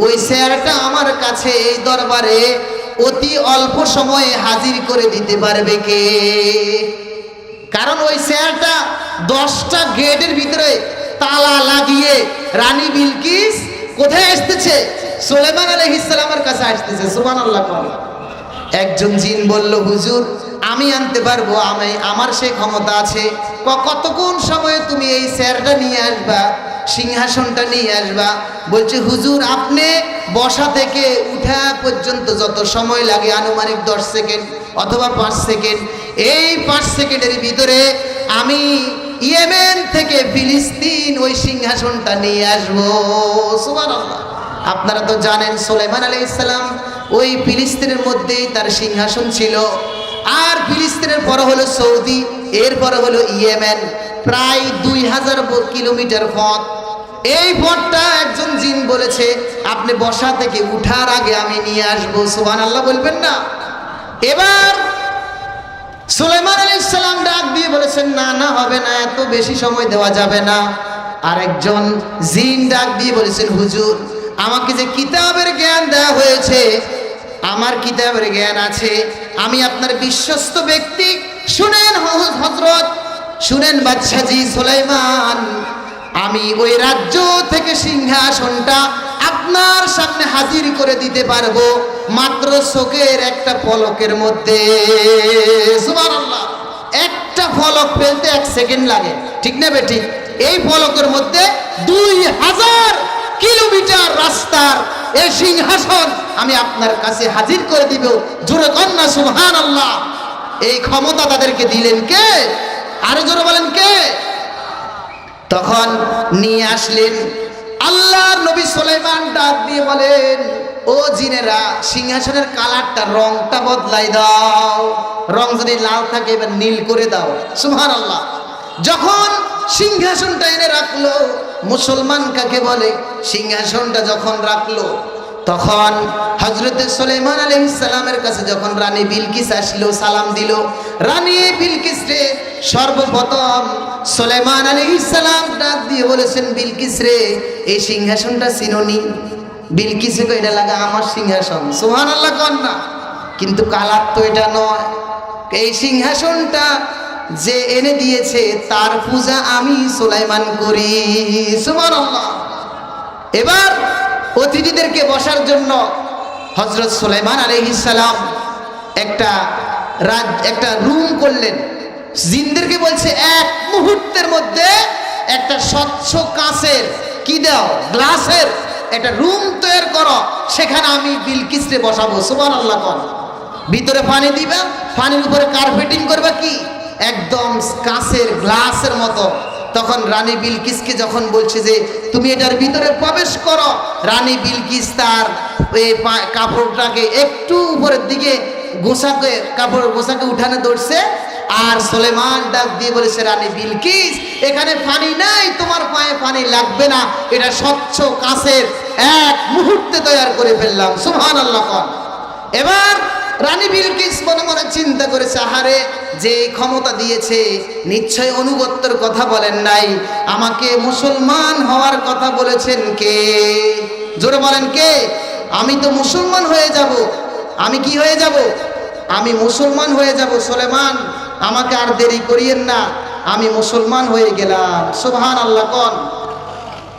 ওই চেয়ারটা আমার কাছে এই দরবারে অতি অল্প সময়ে হাজির করে দিতে পারবে কে? কারণ ওই চেয়ারটা 10টা গেটের ভিতরে তালা লাগিয়ে রানী বিলকিস কোথায় আসতেছে? সুলাইমান আলাইহিস সালামের কাছে আসতেছে। সুবহানাল্লাহ। একজন জিন বলল, হুজুর আমি আনতে পারবো, আমার সেই ক্ষমতা আছে। কতক্ষণ সময়ে তুমি এই চেয়ারটা নিয়ে আসবা, সিংহাসনটা নিয়ে আসবা? বলছে, হুজুর আপনি বসা থেকে উঠা পর্যন্ত যত সময় লাগে আনুমানিক 10 সেকেন্ড অথবা 5 সেকেন্ড, এই 5 সেকেন্ডের ভিতরে আমি ইয়েমেন থেকে ফিলিস্তিন ওই সিংহাসনটা নিয়ে আসবো। সুবহানাল্লাহ। আপনারা তো জানেন সুলাইমান আলাইহিস সালাম ওই ফিলিস্তিনের মধ্যেই তার সিংহাসন ছিল। আর ফিলিস্তিনের পরে হলো সৌদি, এরপরে হলো ইয়েমেন, প্রায় 2000 কিলোমিটার পথ। এই পথটা একজন জিন বলেছে আপনি বসা থেকে উঠার আগে আমি নিয়ে আসবো। সুবহানাল্লাহ বলবেন না? এবার সুলাইমান আলাইহিস সালাম ডাক দিয়ে বলেছেন, না না, হবে না, এত বেশি সময় দেওয়া যাবে না। আর একজন জিন ডাক দিয়ে বলেছেন, হুজুর আমাকে যে কিতাবের জ্ঞান দেওয়া হয়েছে, আমার কিতাবের জ্ঞান আছে, আমি আপনার বিশ্বস্ত ব্যক্তি, শুনেন হযরত, শুনেন বাদশাহজি সুলাইমান, আমি ওই রাজ্য থেকে সিংহাসনটা আপনার সামনে হাজির করে দিতে পারবো মাত্র চোখের একটা পলকের মধ্যে। সুবহানাল্লাহ। একটা পলক ফেলতে 1 সেকেন্ড লাগে, ঠিক না বেঠিক? এই পলকের মধ্যে 2000 কিলোমিটার রাস্তার এই সিংহাসন আমি আপনার কাছে হাজির করে দিব। জোরে কন্যা সুবহানাল্লাহ। এই ক্ষমতা তাদেরকে দিলেন কে? আরো জোরে বলেন কে? তখন নিয়ে আসলেন। আল্লাহর নবী সুলাইমান ডাক দিয়ে বলেন, ও জিনেরা, সিংহাসনের কালারটা, রংটা বদলাই দাও। রং যদি লাল থাকে এবার নীল করে দাও। সুবহানাল্লাহ। যখন সিংহাসনটা এনে রাখলো, মুসলমান কাকে বলে, সিংহাসনটা যখন রাখলো, তখন হযরত সুলাইমান আলাইহিস সালামের কাছে যখন রানী বিলকিস আসলো, সালাম দিল। রানী বিলকিস রে সর্বপ্রথম সুলাইমান আলাইহিস সালাম ডাক দিয়ে বলেছেন, বিলকিস রে, এই সিংহাসনটা চিনোনি? বিলকিস কই, এটা লাগা আমার সিংহাসন। সুবহানাল্লাহ কন্যা। কিন্তু কালার তো এটা নয়। এই সিংহাসনটা যে এনে দিয়েছে তার পূজা আমি সুলাইমান করি। সুবহানাল্লাহ। এবার অতিথিদেরকে বসার জন্য হযরত সুলাইমান আলাইহিস সালাম একটা রুম করলেন। জিনদেরকে বলছে, এক মুহূর্তের মধ্যে একটা স্বচ্ছ কাঁচের কি দাও, গ্লাসের একটা রুম তৈরি করো, সেখানে আমি বিলকিসকে বসাবো। সুবহানাল্লাহ। কোন ভিতরে পানি দিবা, পানির উপরে কার্পেটিং করবা, কি একদম কাঁচের গ্লাসের মতো। তখন রানী বিলকিসকে যখন বলছে যে তুমি এটার ভিতরে প্রবেশ করো, রানী বিলকিস তার কাপড়টাকে একটু উপরের দিকে গোছাকে, কাপড় গোছাকে উঠানে ধরছে। আর সুলাইমান ডাক দিয়ে বলেছে, রানী বিলকিস, এখানে পানি নাই, তোমার পায়ে পানি লাগবে না, এটা স্বচ্ছ কাঁচের, এক মুহূর্তে তৈরি করে ফেললাম। সুবহানাল্লাহ। কোন এবার রানী বিলকিস মনে মনে চিন্তা করেছে, আহারে, যে ক্ষমতা দিয়েছে নিশ্চয় অনুগত্যের কথা বলেন নাই, আমাকে মুসলমান হওয়ার কথা বলেছেন কে? জোরে বলেন কে? আমি তো মুসলমান হয়ে যাব। আমি কি হয়ে যাব? আমি মুসলমান হয়ে যাব। সুলাইমান, আমাকে আর দেরি করিয়েন না, আমি মুসলমান হয়ে গেলাম। সুবহানাল্লাহ। কোন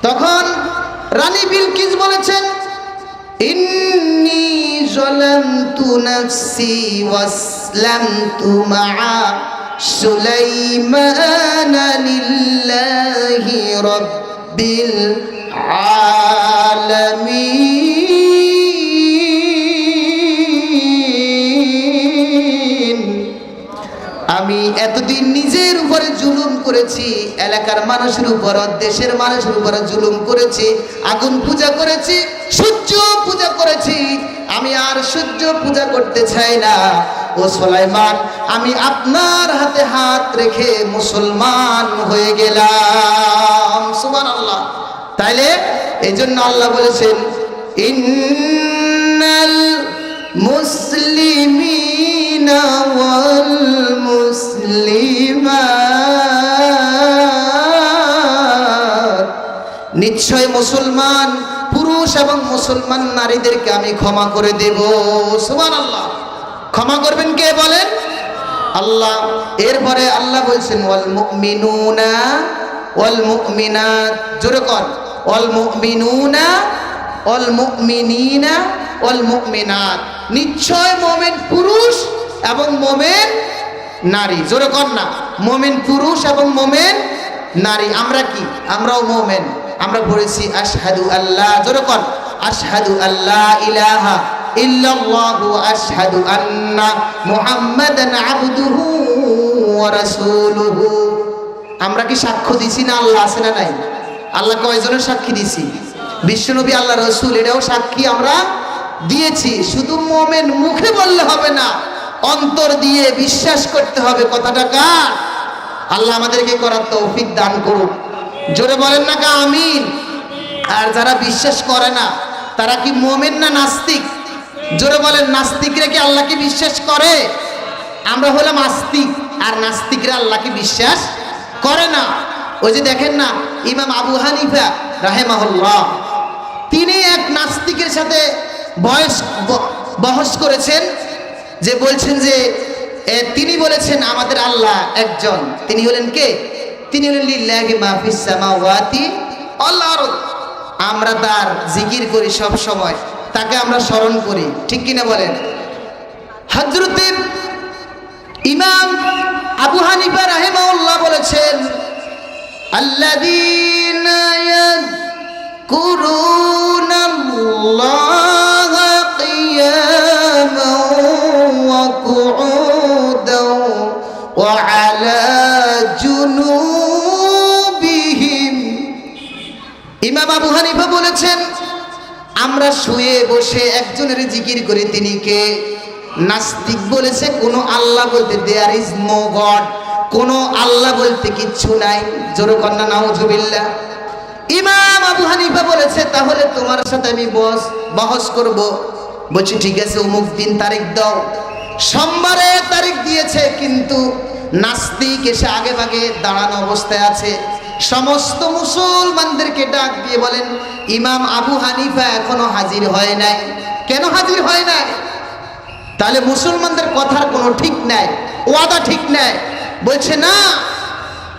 তখন রানী বিলকিস বলেছেন, ইন্নী যালামতু নাফসি ওয়াসলামতু মাআ সুলাইমান লিল্লাহি রাব্বিল আলামিন। আমি এতদিন নিজের উপরে জুলুম করেছি, এলাকার মানুষের উপর, দেশের মানুষের উপর জুলুম করেছি, আগুন পূজা করেছি, সূর্য পূজা করেছি, আমি আর সূর্য পূজা করতে চাই না। ও সুলাইমান, আমি আপনার হাতে হাত রেখে মুসলমান হয়ে গেলাম। সুবহানাল্লাহ। তাইলে এই জন্য আল্লাহ বলেছেন, ইন্নাল মুসলিমিনা ওয়াল মুসলিমাত, নিশ্চয় মুসলমান পুরুষ এবং মুসলমান নারীদেরকে আমি ক্ষমা করে দেব। সুবহানাল্লাহ। ক্ষমা করবেন কে বলেন? আল্লাহ। এরপরে আল্লাহ বলছেন ওয়াল মুমিনুনা ওয়াল মুমিনাত, জোরে কর, ওয়াল মুমিনুনা ওয়াল মুমিনিনা ওয়াল মুমিনাত, নিশ্চয় মুমিন পুরুষ এবং মুমিন নারী, জোরে কর না, মুমিন পুরুষ এবং মুমিন নারী। আমরা কি? আমরাও মুমিন। আমরা পড়েছি আশহাদু আল্লাহ, জোরে কর, আশহাদু আল্লাহ ইলাহা ইল্লাল্লাহু আশহাদু আন্না মুহাম্মাদান আবদুহু ওয়া রাসূলুহু। আমরা কি সাক্ষ্য দিছি না আল্লাহ আছে না নাই? আল্লাহ কয়জনের সাক্ষী দিছি? বিশ্বনবী, আল্লাহ রাসূল, এটাও সাক্ষী আমরা দিয়েছি। শুধু মুমিন মুখে বললে হবে না, অন্তর দিয়ে বিশ্বাস করতে হবে। কথাটা কার? আল্লাহ আমাদেরকে করার তৌফিক দান করুক। জোরে বলেন না কা আমিন। আর যারা বিশ্বাস করে না তারা কি মুমিন না নাস্তিক? জোরে বলেন, নাস্তিকরা কি আল্লাহকে বিশ্বাস করে? আমরা হলাম আস্তিক, আর নাস্তিকরা আল্লাহকে বিশ্বাস করে না। ওই যে দেখেন না, ইমাম আবু হানিফা রাহিমাহুল্লাহ, তিনি এক নাস্তিকের সাথে বহস করেছেন, যে বলছেন যে তিনি বলেছেন আমাদের আল্লাহ একজন। তিনি হলেন কে? তিনি হলেন লিল্লাহি মা ফিস সামাওয়াতি ওয়াল আরদ। আমরা তার জিকির করি সব সময়, তাকে আমরা স্মরণ করি, ঠিক কিনা বলেন? হযরত ইমাম আবু হানিফা রাহিমাহুল্লাহ বলেছেন আল্লাযীনা ইয়াযকুরুনাল্লাহা কিয়ামান ওয়া কুউদান ওয়া আলা জুনুবিহিম। ইমাম আবু হানিফা বলেছেন আমরা শুয়ে বসে একজনের জিকির করি, তিনি কে? নাস্তিক বলেছে কোনো আল্লাহ বলতে দেয়ার ইজ নো গড, কোনো আল্লাহ বলতে কিচ্ছু নাই। জোরে কন্না নাউজুবিল্লাহ। ইমাম আবু হানিফা বলেছে তাহলে তোমার সাথে আমি বহস করব। বলছি ঠিক আছে, অমুক দিন তারিখ দাও। সোমবারে তারিখ দিয়েছে, কিন্তু নাস্তিক এসে আগে ভাগে দাঁড়ানো অবস্থায় আছে। সমস্ত মুসলমানদেরকে ডাক দিয়ে বলেন ইমাম আবু হানিফা এখনো হাজির হয় নাই। কেন হাজির হয় নাই? তাহলে মুসলমানদের কথার কোনো ঠিক নাই, ওয়াদা ঠিক নাই। বলছে না,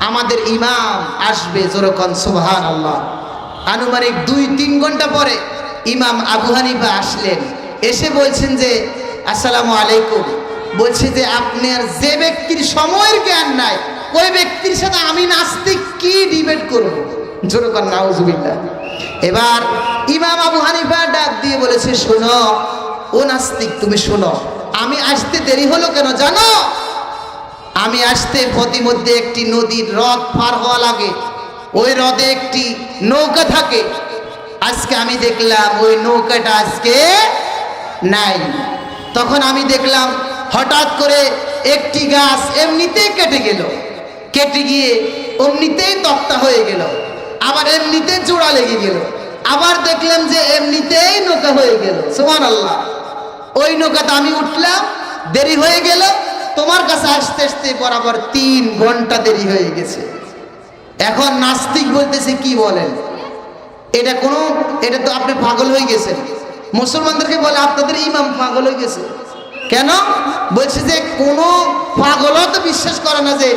আমাদের ইমাম আসবে। যেরকম সুবহানাল্লাহ। আনুমানিক 2-3 ঘন্টা পরে ইমাম আবু হানিফা আসলেন। এসে বলছেন যে আসসালামু আলাইকুম। বলছে যে আপনার যে ব্যক্তির সময়ের জ্ঞান নাই, ওই ব্যক্তির সাথে আমি নাস্তিক কি ডিবেট করব? যেরকম নাউজুবিল্লাহ। এবার ইমাম আবু হানিফা ডাক দিয়ে বলেছে শোনো ও নাস্তিক, তুমি শোনো, আমি আসতে দেরি হলো কেন জানো? আমি আসতে প্রতিমধ্যে একটি নদীর হ্রদ পার হওয়া লাগে, ওই হ্রদে একটি নৌকা থাকে। আজকে আমি দেখলাম ওই নৌকাটা আজকে নাই। তখন আমি দেখলাম হঠাৎ করে একটি গাছ এমনিতেই কেটে গেল, কেটে গিয়ে এমনিতেই তক্তা হয়ে গেল, আবার এমনিতে জোড়া লেগে গেল, আবার দেখলাম যে এমনিতেই নৌকা হয়ে গেল। সুবহানাল্লাহ। ওই নৌকাতে আমি উঠলাম, দেরি হয়ে গেল, তোমার কাছে আসতে আসতে বরাবর 3 ঘন্টা দেরি হয়ে গেছে। এখন নাস্তিক বলতেছে কি বলেন, এটা তো আপনি পাগল হয়ে গেছেন। মুসলমানদেরকে বলে আপনাদের ইমাম পাগল হয়ে গেছে। কেন? বলছে যে কোনো পাগলও তো বিশ্বাস করে না যে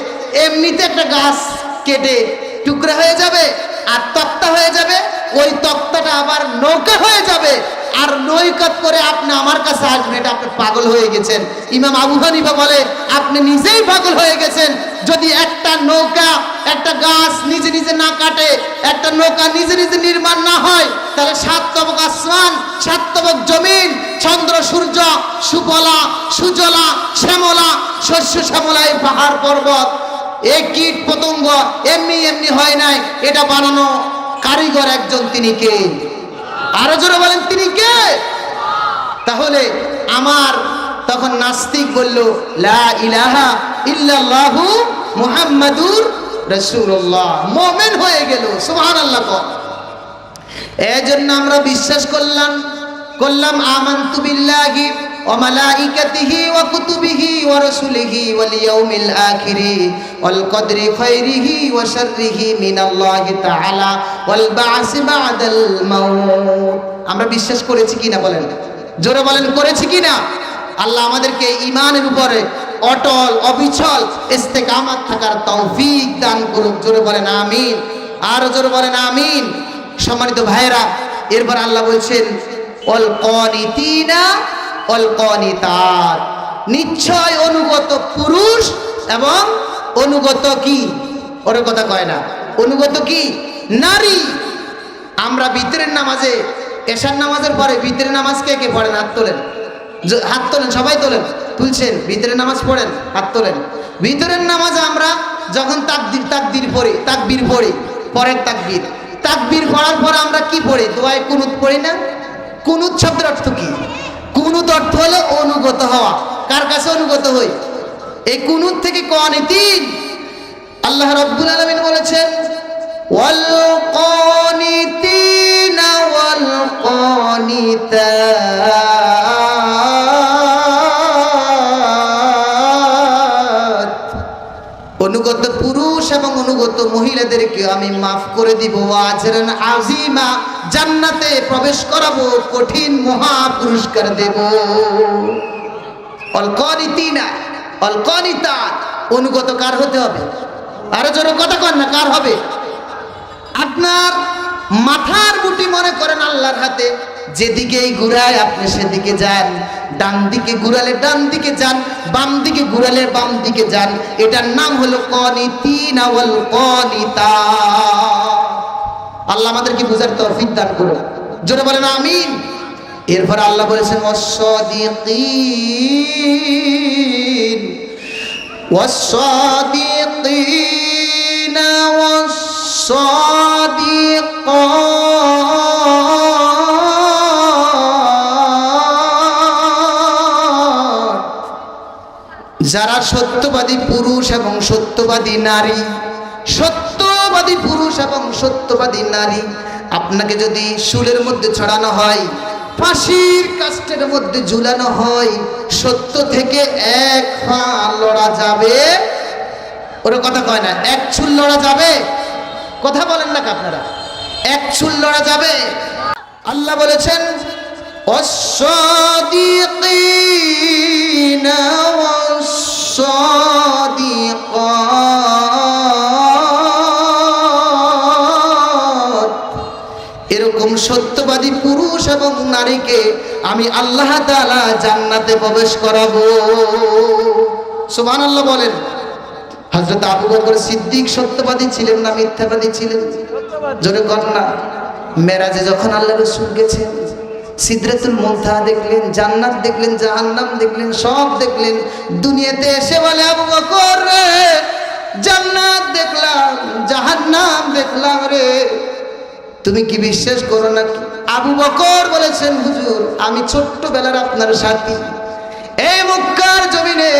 এমনিতে একটা গাছ কেটে টুকরা হয়ে যাবে আর তক্তা হয়ে যাবে, ওই তক্তাটা আবার নৌকা হয়ে যাবে, আর নৌকাত করে আপনি আমার কাছে আসবেন। এটা আপনি পাগল হয়ে গেছেন। ইমাম আবু হানিফা বলে আপনি নিজেই পাগল হয়ে গেছেন। যদি একটা নৌকা, একটা গাছ নিজে নিজে না কাটে, একটা নৌকা নিজে নিজে নির্মাণ না হয়, তাহলে 7 তবক আসমান, 7 তবক জমিন, চন্দ্র সূর্য, সুফলা সুজলা শ্যামলা, শস্য শ্যামলা, এই পাহাড় পর্বত, এই কীট পতঙ্গ এমনি এমনি হয় নাই। এটা বানানো কারিগর একজন, তিনি কে? আরো জোরে বলেন তিনি কে? তাহলে আমার তখন নাস্তিক বলল লা ইলাহা ইল্লাল্লাহু মুহাম্মাদুর রাসূলুল্লাহ, মুমিন হয়ে গেল। সুবহানাল্লাহ। এজন্য আমরা বিশ্বাস করলাম আমানতু বিল্লাহি ওয়া মালাইকাতিহি ওয়া কুতুবিহি ওয়া রাসূলিহি ওয়াল ইয়াউমিল আখিরি ওয়াল কদরি খাইরিহি ওয়া শাররিহি মিনাল্লাহি তাআলা ওয়াল বা'স বা'দাল মাউত। আমরা বিশ্বাস করেছি কিনা বলেন, জোরে বলেন করেছি কিনা? আল্লাহ আমাদেরকে ঈমানের উপরে অটল অবিচল ইস্তেকামাত থাকার তৌফিক দান করুক। জোরে বলেন আমিন, আর জোরে বলেন আমিন। সম্মানিত ভাইরা, এরপর আল্লাহ বলছেন ওয়াল কানিতিনা ওয়াল কানিতাত, নিশ্চয় অনুগত পুরুষ এবং অনুগত কি, ওর কথা কয় না, অনুগত কি নারী। আমরা ভিতরের নামাজে, এশার নামাজের পরে ভিতরের নামাজ কে কে পড়েন? হাত তোলেন, হাত তোলেন, সবাই তোলেন, তুলছেন। ভিতরের নামাজ পড়েন, হাত তোলেন। ভিতরের নামাজে আমরা যখন তাকবীর পড়ি, পরের তাকবীর পড়ার পর আমরা কি পড়ি? দোয়ায় কুনুত পড়ি না? কুনুত শব্দের অর্থ কি? কুনুত অর্থ হলো অনুগত হওয়া। কার কাছে অনুগত হই? এই কুনুত থেকে কানিতিন। আল্লাহ রাব্বুল আলামিন বলেছেন ওয়াল কানিতিনা ওয়াল কানিতাত, অনুগত পুরুষ এবং অনুগত মহিলাদেরকে আমি মাফ করে দিব। আজরান আজিমা, জান্নাতে প্রবেশ করাবো, কঠিন মহা পুরস্কার দেব। অল কানিতিনা অল কানিতাত, অনুগত কার হতে হবে? আরো জোরে কথা কন না, কার হবে? আপনার মাথার মুঠি মনে করেন আল্লাহর হাতে, যেদিকেই ঘুরায় আপনি সেদিকে যান। ডান দিকে ঘুরালে ডান দিকে যান, বাম দিকে ঘুরালে বাম দিকে যান। এটার নাম হলো কানিতিনা ওয়াল কানিতাত। আল্লাহ আমাদেরকে বুঝার তৌফিক দান করুন। জোরে বলেন আমিন। এরপর আল্লাহ বলেছেন ওয়াস-সাদিকিন ওয়াস-সাদিকিনা ওয়াস-সাদিকাত, যারা সত্যবাদী পুরুষ এবং সত্যবাদী নারী, সত্যবাদী পুরুষ এবং সত্যবাদী নারী। আপনাকে যদি শুলের মধ্যে ছড়ানো হয়, ফাঁসির কাষ্ঠের মধ্যে ঝুলানো হয়, সত্য থেকে এক পা লড়া যাবে? ওর কথা কয় না, এক চুল লড়া যাবে? কথা বলেন না আপনারা, এক চুল লড়া যাবে? আল্লাহ বলেছেন ওয়াস-সাদিকিনা ওয়াস-সাদিকাত, এরকম সত্যবাদী পুরুষ এবং নারীকে আমি আল্লাহ তাআলা জান্নাতে প্রবেশ করাবো। সুবহানাল্লাহ বলেন। হযরত আবু বকর সিদ্দিক সত্যবাদী ছিলেন না মিথ্যাবাদী ছিলেন? জোরে কর না। মেরাজে যখন আল্লাহ রাসূল গেছেন, সিদরাতুল মুনতাহা দেখলেন, জান্নাত দেখলেন, জাহান্নাম দেখলেন, সব দেখলেন। দুনিয়াতে এসে বলে আবু বকর রে, জান্নাত দেখলাম, জাহান্নাম দেখলাম রে, তুমি কি বিশ্বাস করো না? আবু বকর বলেছেন হুজুর, আমি ছোট্টবেলার আপনার সাথী, এই মক্কার জমিনে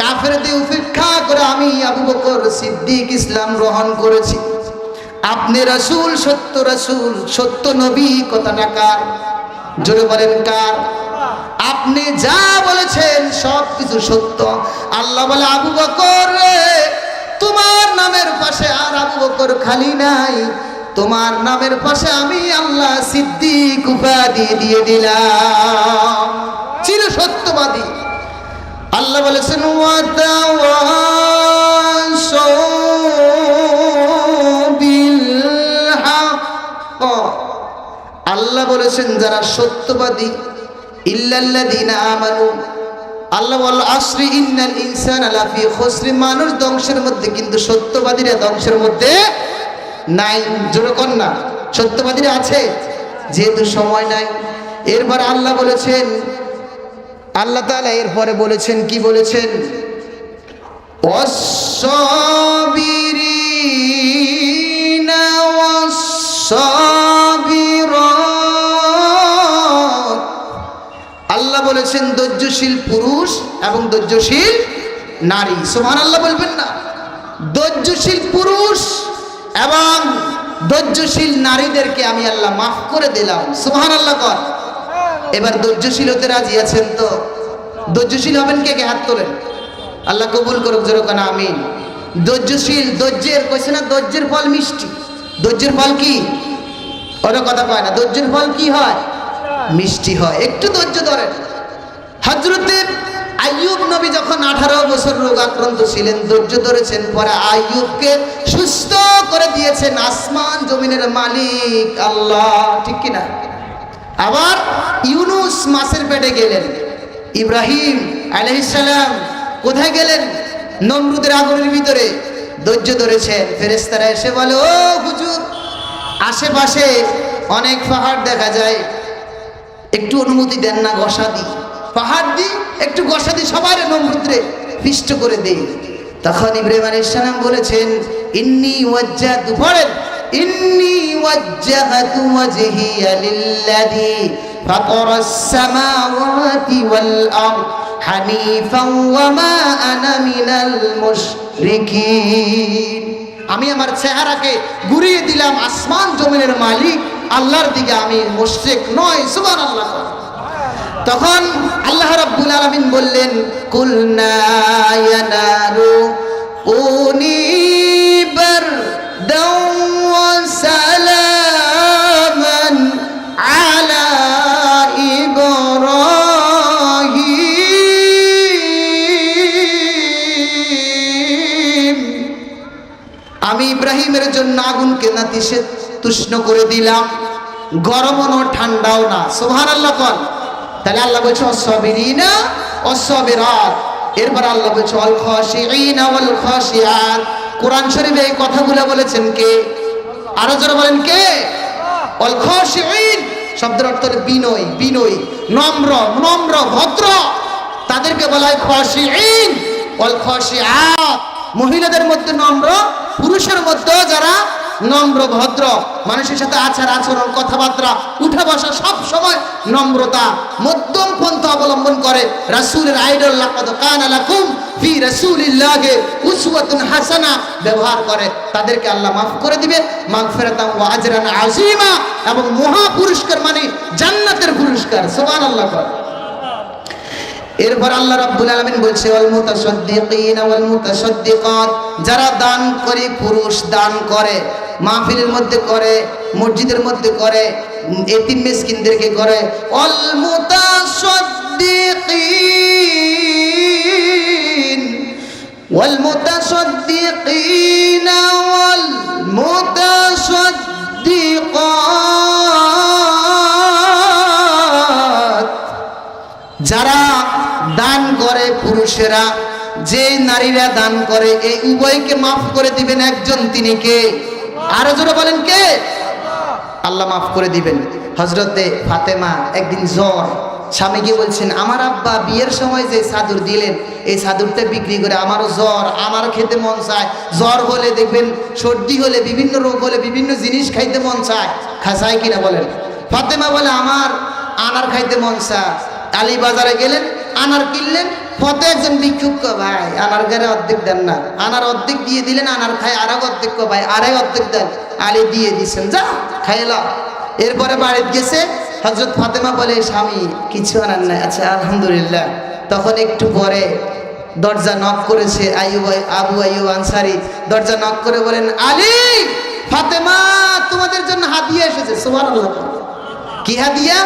কাফেরদের উপেক্ষা করে আমি আবু বকর সিদ্দিক ইসলাম গ্রহণ করেছি। আপনি রাসূল, সত্য নবী, কথাটা কার? জোরে বলেন কার? আপনি যা বলেছেন সব কিছু সত্য। আল্লাহ বলে আবু বকর রে, তোমার নামের পাশে আর আবু বকর খালি নাই, তোমার নামের পাশে আমি আল্লাহ সিদ্দিক উপাধি দিয়ে দিলাম। চির সত্যবাদী। আল্লাহ বলেছেন ওয়াতাওয়াসাউ বিল হক, আল্লাহ বলেছেন যারা সত্যবাদী, ইল্লাল্লাযীনা আমানু, আল্লাহ ওয়াল আসরি ইন্নাল ইনসানা লাফি খুসর, মানুষ ধ্বংসের মধ্যে, কিন্তু সত্যবাদীরা ধ্বংসের মধ্যে নাই। জোরে কর না, সত্যবাদীরা আছে, যেহেতু সময় নাই। এরপর আল্লাহ বলেছেন, আল্লাহ তাআলা এরপরে বলেছেন, কি বলেছেন? ওয়াস-সাবিরিনা ওয়াস-সাবিরাত, আল্লাহ বলেছেন ধৈর্যশীল পুরুষ এবং ধৈর্যশীল নারী। সুবহানাল্লাহ বলবেন না? ধৈর্যশীল পুরুষ এবং ধৈর্যশীল নারীদেরকে আমি আল্লাহ মাফ করে দিলাম। সুবহানাল্লাহ কর। এবার ধৈর্যশীল হতে রাজি আছেন তো? ধৈর্যশীল হবেন কে কে হাত তোলেন, আল্লাহ কবুল করুক জোরে কোন আমিন। ধৈর্যশীল, ধৈর্যের কইছে না ধৈর্যের ফল মিষ্টি। ধৈর্যের ফল কি? ওরা কথা কয় না, ধৈর্যের ফল কি হয়? মিষ্টি হয়। একটু ধৈর্য ধরেন। হযরতে আইয়ুব নবী যখন 18 বছর রোগ আক্রান্ত ছিলেন, ধৈর্য ধরেছেন, পরে আইয়ুবকে সুস্থ করে দিয়েছেন আসমান জমিনের মালিক আল্লাহ, ঠিক কিনা? আবার ইউনুস মাছের পেটে গেলেন, ইব্রাহিম আলাইহিস সালাম কোথায় গেলেন? নমরুদের আগুনের ভিতরে, ধৈর্য ধরেছেন। ফেরেশতারা এসে বলে, ও হুজুর, আশেপাশে অনেক পাহাড় দেখা যায়, একটু অনুমতি দেন না, গসা দিই, পাহাড় দিই, একটু গসা দিই, সবার নমরুদরে পিষ্ট করে দেই। তখন ইব্রাহিম আলাইহিস সালাম বলেছেন, ইন্নী ওয়াজ্জাহতু, পড়েন, ইন্নী ওয়াজ্জাহতু ওয়াজহিয়া লিল্লাযী ফাতারাস সামাওয়াতি ওয়াল আরদ হানিফান ওয়া মা আনা মিনাল মুশরিকিন। আমি আমার চেহারাকে ঘুরিয়ে দিলাম আসমান জমিনের মালিক আল্লাহর দিকে, আমি মুশরিক নয়। সুবহানাল্লাহ। তখন আল্লাহ রাব্বুল আলামিন বললেন, কুলনা ইয়া নারু কুনি বারদাও ওয়া সালামান আলা ইব্রাহিম। আমি ইব্রাহিমের জন্য আগুনকে নাতিশীতোষ্ণ করে দিলাম, গরমও না ঠান্ডাও না। সুবহানাল্লাহ। কোন তাহলে আল্লাহ বলছে অসবিরিনা অসবিরাত, এরপর আল্লাহ বলছে আল খাশিঈনা ওয়াল খাশিআত। কোরআন শরীফে এই কথাগুলো বলেছেন কে? আরো জোরে বলেন কে? আল খাশিঈন শব্দের অর্থ হলো বিনয়ী, বিনয়ী, নম্র, নম্র, ভদ্র, তাদেরকে বলা হয় খাশিঈন। ওয়াল খাশিআত মহিলাদের মধ্যে নম্র, পুরুষের মধ্যে যারা নম্র ভদ্র, মানুষের সাথে আচার আচরণ, কথাবার্তা, উঠা বসা সব সময় নম্রতা, মধ্যম পন্থা অবলম্বন করে। রাসূলের আইডল লাকাদ কানা লাকুম ফি রাসূলিল্লাহি উসওয়াতুন হাসানা ব্যবহার করে, তাদেরকে আল্লাহ মাফ করে দিবে, মাগফিরাতান ওয়া আজরান আযীমা, এবং মহা পুরস্কার মানে জান্নাতের পুরস্কার। সুবহানাল্লাহ। এরপর আল্লাহ রাব্বুল আলামিন বলছে ওয়াল মুতাসাদ্দিকিনা ওয়াল মুতাসাদ্দিকাত, যারা দান করে, পুরুষ দান করে, মাহফিলের মধ্যে করে, মসজিদের মধ্যে করে, এতিম মিসকিনদেরকে করে। ওয়াল মুতাসাদ্দিকিন ওয়াল মুতাসাদ্দিকিনা ওয়াল মুতাসাদ্দিকাত, যারা দান করে পুরুষেরা, যে নারীরা দান করে, এই উভয়কে মাফ করে দিবেন একজন, তিনি কে? আরো জোরে বলেন কে? আল্লাহ মাফ করে দিবেন। হযরতে ফাতেমা একদিন জ্বর, স্বামীকে বলছেন, আমার আব্বা বিয়ের সময় যে চাদর দিলেন, এই চাদরটা বিক্রি করে আমারও জ্বর, আমার খেতে মন চায়। জ্বর হলে দেখবেন, সর্দি হলে, বিভিন্ন রোগ হলে বিভিন্ন জিনিস খাইতে মন চায়, খাসায় কিনা বলেন? ফাতেমা বলে, আমার আনার খাইতে মন চায়। আলী বাজারে গেলেন, আনার কিনলেন। পথে একজন ভিক্ষুক, ভাই আনার গায়ে অর্ধেক দেন না, আনার অর্ধেক দিয়ে দিলেন, আনার খায় আর অর্ধেক, ভাই আড়াই অর্ধেক দেন। আলী দিয়ে দিচ্ছেন, যা খাইলা। এরপরে বাড়িতে গেছে, হযরত ফাতেমা বলে, স্বামী কিছু আনার নাই? আচ্ছা আলহামদুলিল্লাহ। তখন একটু পরে দরজা নক করেছে আবু আইয়ুব আনসারী, দরজা নক করে বলেন, আলী, ফাতেমা তোমাদের জন্য হাদিয়া এসেছে। সুবহানাল্লাহ। কি হাদিয়া?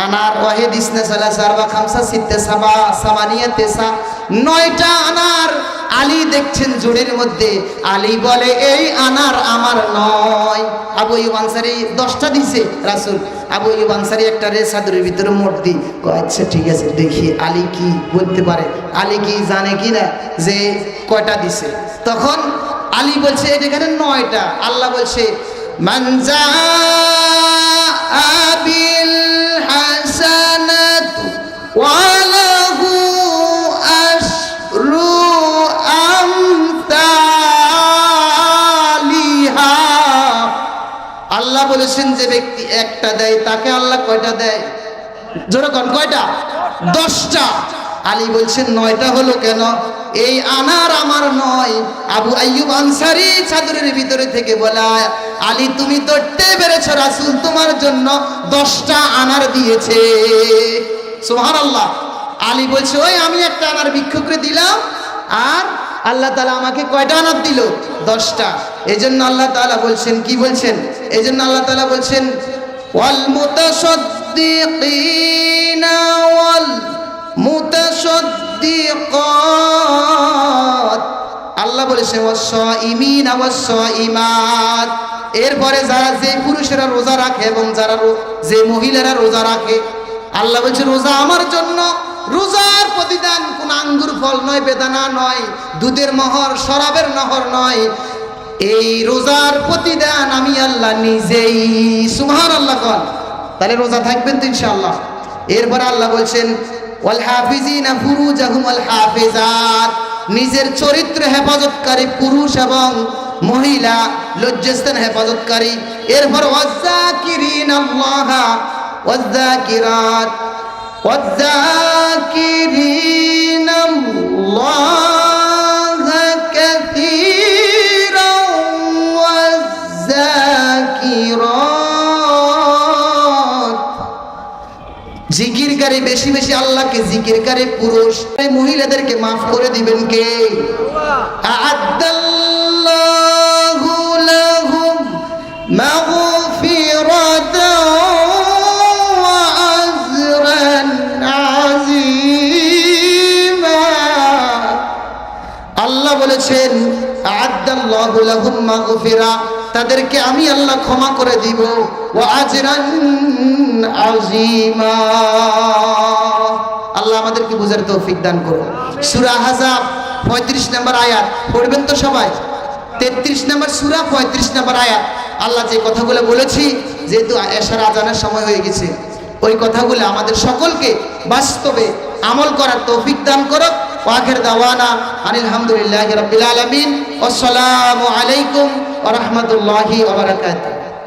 আনার ওয়াহিদ ইসনা সালাসা আরবা খামসা সিত্তা সাবা সামানিয়া তেসা, 9টা আনার। আলী দেখছেন জোড়ের মধ্যে, আলী বলে, এই আনার আমার নয়। আবু আইয়ুব আনসারী 10টা দিছে রাসূল। আবু আইয়ুব আনসারী একটা রে চাদরের ভিতরে মোট দি, আচ্ছা ঠিক আছে, দেখি আলী কি বলতে পারে, আলী কি জানে কিনা যে কয়টা দিছে। তখন আলী বলছে, এখানে 9টা। আল্লাহ বলছে, মানজা আবিল হাসানাতু ওয়ালাহু আশরু আমসালিহা। আল্লাহ বলেছেন, যে ব্যক্তি একটা দেয় তাকে আল্লাহ কয়টা দেয়? জোরে কোন কয়টা? 10টা। আলী বলছেন 9টা হলো কেন? এই আনার আমার নয়। আবু আইয়ুব আনসারী চাদরের ভিতরে থেকে বলা, আলী তুমি ধরতে পেরেছো, রাসূল তোমার জন্য 10টা আনার দিয়েছে। সুবহানাল্লাহ। আলী বলছে ওই আমি একটা আনার ভিক্ষুকরে দিলাম, আর আল্লাহ তাআলা আমাকে কয়টা আনার দিল? 10টা। এজন্য আল্লাহ তাআলা বলছেন, কি বলছেন? এজন্য আল্লাহ তাআলা বলছেন ওয়াল মুতাসাদ্দিকিনা ওয়াল মুতাসাদ্দিকাত, আল্লাহ বলেছেন ওয়াস-সাইমিনা ওয়াস-সাইমাত। এরপরে যারা, যে পুরুষেরা রোজা রাখে এবং যারা যে মহিলারা রোজা রাখে, আল্লাহ বলছে রোজা আমার জন্য। রোজার প্রতিদান কোন আঙ্গুর ফল নয়, বেদানা নয়, দুধের মোহর, শরাবের নহর নয়, এই রোজার প্রতিদান আমি আল্লাহ নিজেই। সুবহানাল্লাহ কোন। তাহলে রোজা থাকবেন তো ইনশাআল্লাহ। এরপর আল্লাহ বলছেন ওয়াল হাফিজিনা ফুরুজাহুম ওয়াল হাফিজাত, নিজের চরিত্র হেফাজতকারী পুরুষ এবং মহিলা, লজ্জাস্থান হেফাজতকারী। এরপর ওয়াজ্জাকিরিনাল্লাহা ওয়াজ্জাকিরাত ওয়াজ্জাকিরিনাল্লাহা কাসীরান ওয়াজ্জাকিরাত, জিকিরকারী, বেশি বেশি আল্লাহকে জিকিরকারী পুরুষ। এই মহিলাদেরকে মাফ করে দিবেন কে? আ'আদাল্লাহু লাহুম মাগফিরাতাও ওয়া আজরান আযীমা। আল্লাহ বলেছেন আ'আদাল্লাহু লাহুম মাগফিরা, তাদেরকে আমি আল্লাহ ক্ষমা করে দিব, ওয়া আজরান আযীমা। আল্লাহ আমাদেরকে বুঝার তৌফিক দান করুন। সূরা আহজাব 35 নম্বর আয়াত পড়বেন তো সবাই? 33 নম্বর সূরা 35 নম্বর আয়াত। আল্লাহ যে কথাগুলো বলেছি, যেহেতু এশার আজানের সময় হয়ে গেছে, ওই কথাগুলো আমাদের সকলকে বাস্তবে আমল করার তৌফিক দান করুক। ওয়া আখির দাওয়ানা আনিল হামদুলিল্লাহি রাব্বিল আলামিন। আসসালামু আলাইকুম ওয়া রাহমাতুল্লাহি ওয়া বারাকাতুহু।